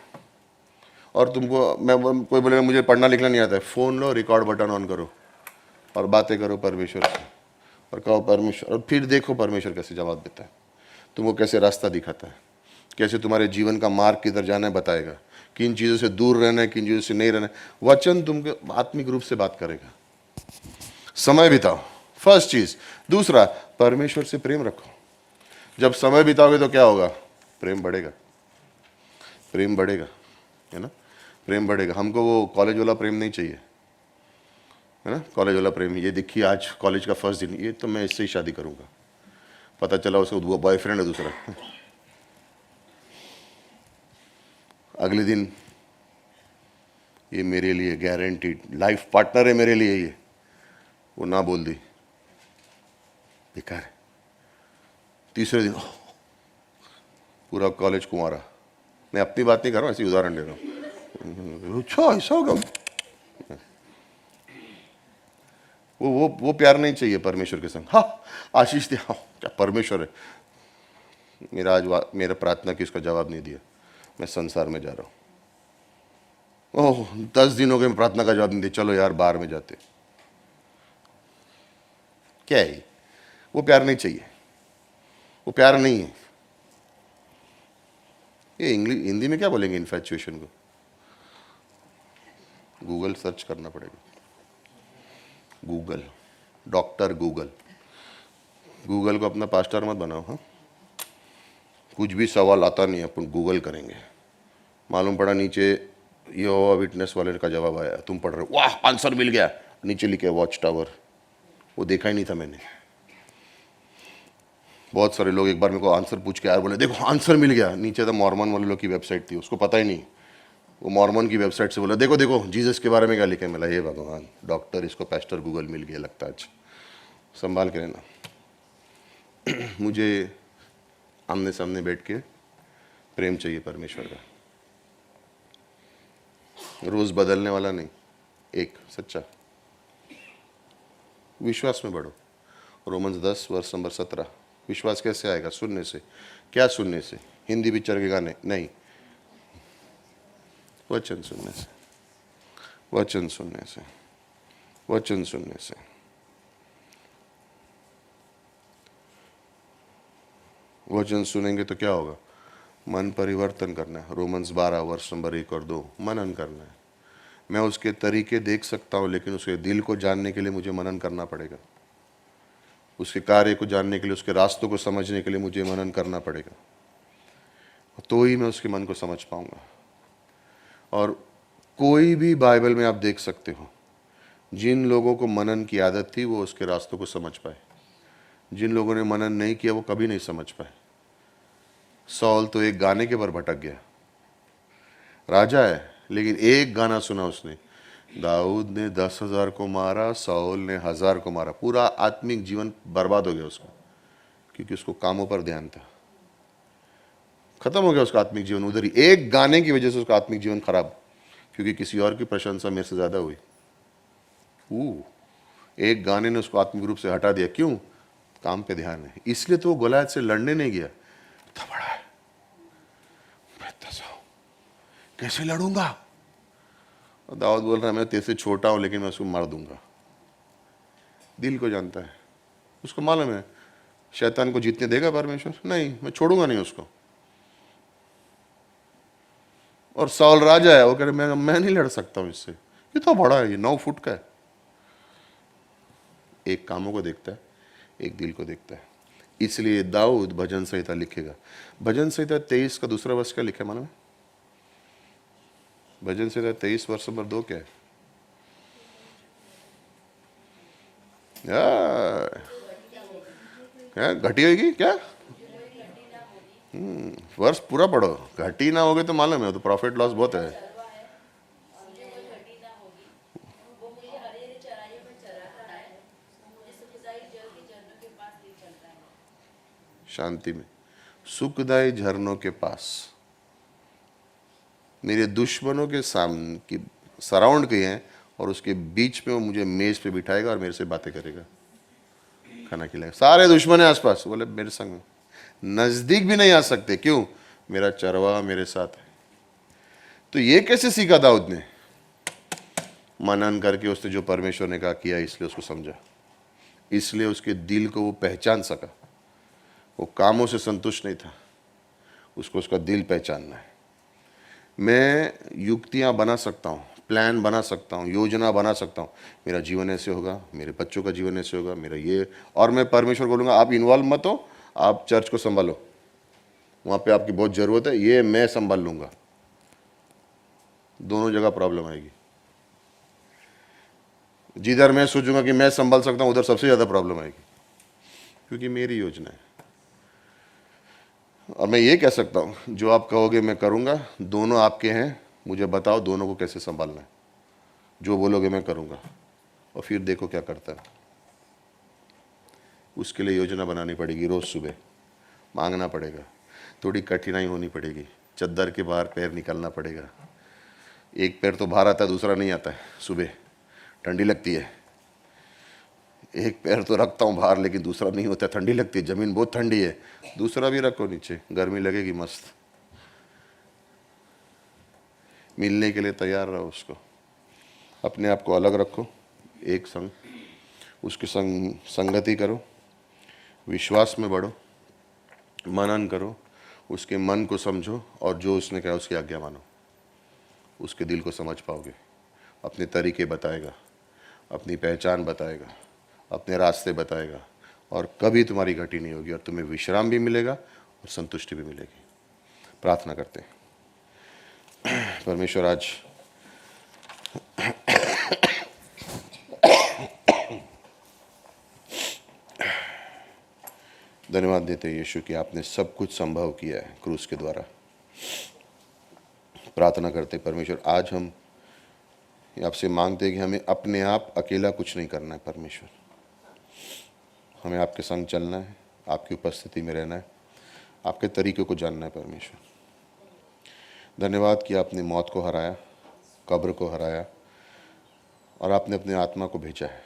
और तुमको कोई बोलेगा मुझे पढ़ना लिखना नहीं आता है, phone low, record button on करो और बातें करो परमेश्वर से, और कहो परमेश्वर, और फिर देखो परमेश्वर कैसे जवाब देता है, तुमको कैसे रास्ता दिखाता है, कैसे तुम्हारे जीवन का मार्ग किधर जाना है बताएगा, किन चीज़ों से दूर रहना है, किन चीज़ों से नहीं रहना है। वचन तुमको आत्मिक रूप से बात करेगा। समय बिताओ, फर्स्ट चीज। दूसरा, परमेश्वर से प्रेम रखो। जब समय बिताओगे तो क्या होगा? प्रेम बढ़ेगा, प्रेम बढ़ेगा, है ना? प्रेम बढ़ेगा। हमको वो कॉलेज वाला प्रेम नहीं चाहिए, है ना? कॉलेज वाला प्रेम, ये देखिए आज कॉलेज का फर्स्ट दिन, ये तो मैं इससे ही शादी करूंगा, पता चला उसको बॉयफ्रेंड है दूसरा। अगले दिन ये मेरे लिए गारंटीड लाइफ पार्टनर है, मेरे लिए ये, वो ना बोल दी, बेकार है। तीसरे दिन पूरा कॉलेज कुंवारा। मैं अपनी बात नहीं कर रहा हूँ, ऐसी उदाहरण दे रहा हूँ। अच्छा ऐसा होगा। वो प्यार नहीं चाहिए परमेश्वर के संग। हाँ आशीष दिया, हाँ क्या परमेश्वर है। मेरा प्रार्थना की उसका जवाब नहीं दिया, मैं संसार में जा रहा हूँ। ओह 10 दिन हो गए मैं प्रार्थना का जवाब नहीं दिया, चलो यार बाहर में जाते। क्या है वो प्यार नहीं चाहिए, वो प्यार नहीं है। ये हिंदी में क्या बोलेंगे इन्फैचुएशन को? गूगल सर्च करना पड़ेगा। Google, doctor Google. गूगल को अपना पास्टर मत बनाओ। हाँ, कुछ भी सवाल आता नहीं, अपन गूगल करेंगे। मालूम पड़ा नीचे यहोवा विटनेस वाले का जवाब आया, तुम पढ़ रहे हो, वाह आंसर मिल गया। नीचे लिखे वॉच टावर, वो देखा ही नहीं था मैंने। बहुत सारे लोग एक बार मेरे को आंसर पूछ के आए, बोले देखो आंसर मिल गया। नीचे था मॉर्मन वाले लोग की वेबसाइट थी, उसको पता ही नहीं। वो मॉर्मन की वेबसाइट से बोला देखो देखो जीसस के बारे में क्या लिखा है। मिला, ये भगवान डॉक्टर, इसको पास्टर गूगल मिल गया लगता है। आज संभाल के रहना। मुझे आमने सामने बैठ के प्रेम चाहिए परमेश्वर का, रोज बदलने वाला नहीं, एक सच्चा। विश्वास में बढ़ो। रोमन्स 10 वर्ष नंबर 17। विश्वास कैसे आएगा? सुनने से। क्या सुनने से? हिंदी पिक्चर के गाने नहीं, वचन सुनने से, वचन सुनने से, वचन सुनने से। वचन सुनेंगे तो क्या होगा? मन परिवर्तन करना है। रोमन्स 12 वर्ष नंबर 1 और 2 मनन करना है। मैं उसके तरीके देख सकता हूँ, लेकिन उसके दिल को जानने के लिए मुझे मनन करना पड़ेगा। उसके कार्य को जानने के लिए, उसके रास्तों को समझने के लिए मुझे मनन करना पड़ेगा, तो ही मैं उसके मन को समझ पाऊंगा। और कोई भी बाइबल में आप देख सकते हो, जिन लोगों को मनन की आदत थी वो उसके रास्तों को समझ पाए। जिन लोगों ने मनन नहीं किया वो कभी नहीं समझ पाए। सौल तो एक गाने के पर भटक गया, राजा है लेकिन एक गाना सुना उसने। दाऊद ने 10,000 को मारा, सौल ने 1,000 को मारा। पूरा आत्मिक जीवन बर्बाद हो गया उसका, क्योंकि उसको कामों पर ध्यान था। खत्म हो गया उसका आत्मिक जीवन उधर ही। एक गाने की वजह से उसका आत्मिक जीवन खराब, क्योंकि किसी और की प्रशंसा मेरे से ज्यादा हुई। एक गाने ने उसको आत्मिक रूप से हटा दिया। क्यों? काम पे ध्यान है। इसलिए तो वो गोलायत से लड़ने नहीं गया। था बड़ा है, कैसे लड़ूंगा? और दाऊद बोल रहा है मैं तेरे से छोटा हूं लेकिन मैं उसको मार दूंगा। दिल को जानता है, उसको मालूम है शैतान को जीतने देगा परमेश्वर नहीं, मैं छोड़ूंगा नहीं उसको। और साउल राजा है, वो कह रहे मैं नहीं लड़ सकता हूं इससे, ये तो बड़ा है, ये 9 फुट का है। एक कामों को देखता है, एक दिल को देखता है। इसलिए दाऊद भजन संहिता लिखेगा। भजन संहिता 23 का दूसरा वर्ष क्या लिखा है मालूम? भजन संहिता 23 वर्ष नंबर 2 क्या है? क्या घटी होगी क्या? वर्ष पूरा पढ़ो। घटी ना होगे तो मालूम है, तो प्रॉफिट लॉस बहुत है। शांति में, सुखदायी झरनों के पास। मेरे दुश्मनों के सामने की सराउंड किए हैं, और उसके बीच में वो मुझे मेज पे बिठाएगा और मेरे से बातें करेगा, खाना खिलाएगा। सारे दुश्मन है आसपास, बोले मेरे संग नजदीक भी नहीं आ सकते। क्यों? मेरा चरवाहा मेरे साथ है। तो ये कैसे सीखा दाऊद ने? मनन करके उसने जो परमेश्वर ने कहा किया, इसलिए उसको समझा, इसलिए उसके दिल को वो पहचान सका। वो कामों से संतुष्ट नहीं था, उसको उसका दिल पहचानना है। मैं युक्तियां बना सकता हूँ, प्लान बना सकता हूँ, योजना बना सकता हूँ, मेरा जीवन ऐसे होगा, मेरे बच्चों का जीवन ऐसे होगा, मेरा ये। और मैं परमेश्वर को बोलूँगा आप इन्वॉल्व मत हो, आप चर्च को संभालो, वहाँ पे आपकी बहुत ज़रूरत है, ये मैं संभाल लूँगा। दोनों जगह प्रॉब्लम आएगी। जिधर मैं सोचूंगा कि मैं संभाल सकता हूँ, उधर सबसे ज़्यादा प्रॉब्लम आएगी, क्योंकि मेरी योजना है। और मैं ये कह सकता हूँ जो आप कहोगे मैं करूँगा, दोनों आपके हैं, मुझे बताओ दोनों को कैसे संभालना है। जो बोलोगे मैं करूँगा, और फिर देखो क्या करता है। उसके लिए योजना बनानी पड़ेगी, रोज़ सुबह मांगना पड़ेगा, थोड़ी कठिनाई होनी पड़ेगी, चद्दर के बाहर पैर निकालना पड़ेगा। एक पैर तो बाहर आता है, दूसरा नहीं आता है, सुबह ठंडी लगती है। एक पैर तो रखता हूँ बाहर, लेकिन दूसरा नहीं होता, ठंडी लगती है, ज़मीन बहुत ठंडी है, दूसरा भी रखो नीचे, गर्मी लगेगी मस्त। मिलने के लिए तैयार रहो उसको, अपने आप को अलग रखो, एक संग उसके संग संगति करो, विश्वास में बढ़ो, मनन करो, उसके मन को समझो और जो उसने कहा उसकी आज्ञा मानो। उसके दिल को समझ पाओगे, अपने तरीके बताएगा, अपनी पहचान बताएगा, अपने रास्ते बताएगा, और कभी तुम्हारी घटी नहीं होगी और तुम्हें विश्राम भी मिलेगा और संतुष्टि भी मिलेगी। प्रार्थना करते हैं। परमेश्वर, आज धन्यवाद देते हैं यीशु कि आपने सब कुछ संभव किया है क्रूस के द्वारा। प्रार्थना करते परमेश्वर, आज हम आपसे मांगते हैं कि हमें अपने आप अकेला कुछ नहीं करना है परमेश्वर, हमें आपके संग चलना है, आपकी उपस्थिति में रहना है, आपके तरीके को जानना है परमेश्वर। धन्यवाद कि आपने मौत को हराया, कब्र को हराया और आपने अपने आत्मा को भेजा है।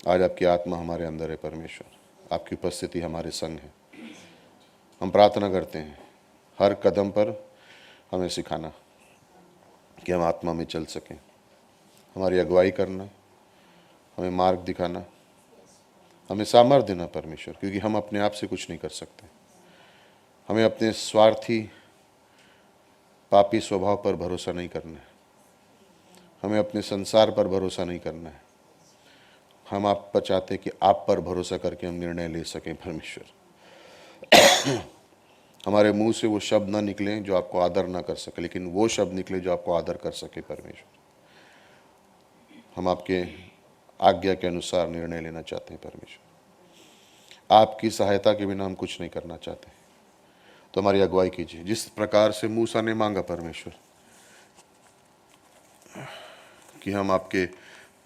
आज आपकी आत्मा हमारे अंदर है परमेश्वर, आपकी उपस्थिति हमारे संग है। हम प्रार्थना करते हैं हर कदम पर हमें सिखाना कि हम आत्मा में चल सकें, हमारी अगुवाई करना, हमें मार्ग दिखाना, हमें सामर्थ्य देना परमेश्वर, क्योंकि हम अपने आप से कुछ नहीं कर सकते। हमें अपने स्वार्थी पापी स्वभाव पर भरोसा नहीं करना है, हमें अपने संसार पर भरोसा नहीं करना है। हम आप पर चाहते कि आप पर भरोसा करके हम निर्णय ले सकें परमेश्वर। हमारे मुंह से वो शब्द ना निकले जो आपको आदर ना कर सके, लेकिन वो शब्द निकले जो आपको आदर कर सके परमेश्वर। हम आपके आज्ञा के अनुसार निर्णय लेना चाहते हैं परमेश्वर। आपकी सहायता के बिना हम कुछ नहीं करना चाहते, तो हमारी अगुवाई कीजिए जिस प्रकार से मूसा ने मांगा परमेश्वर, कि हम आपके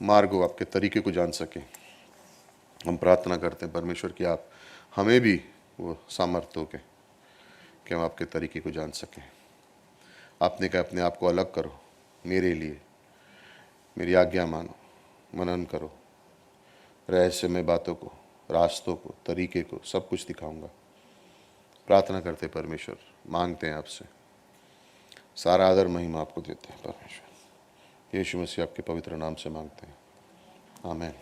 मार्ग को, आपके तरीके को जान सकें। हम प्रार्थना करते हैं परमेश्वर कि आप हमें भी वो सामर्थ्य के कि हम आपके तरीके को जान सकें। आपने कहा अपने आप को अलग करो मेरे लिए, मेरी आज्ञा मानो, मनन करो, रहस्यमय बातों को, रास्तों को, तरीके को, सब कुछ दिखाऊंगा। प्रार्थना करते परमेश्वर, मांगते हैं आपसे, सारा आदर महिमा आपको देते हैं परमेश्वर। यीशु मसीह आपके पवित्र नाम से मांगते हैं, आमीन।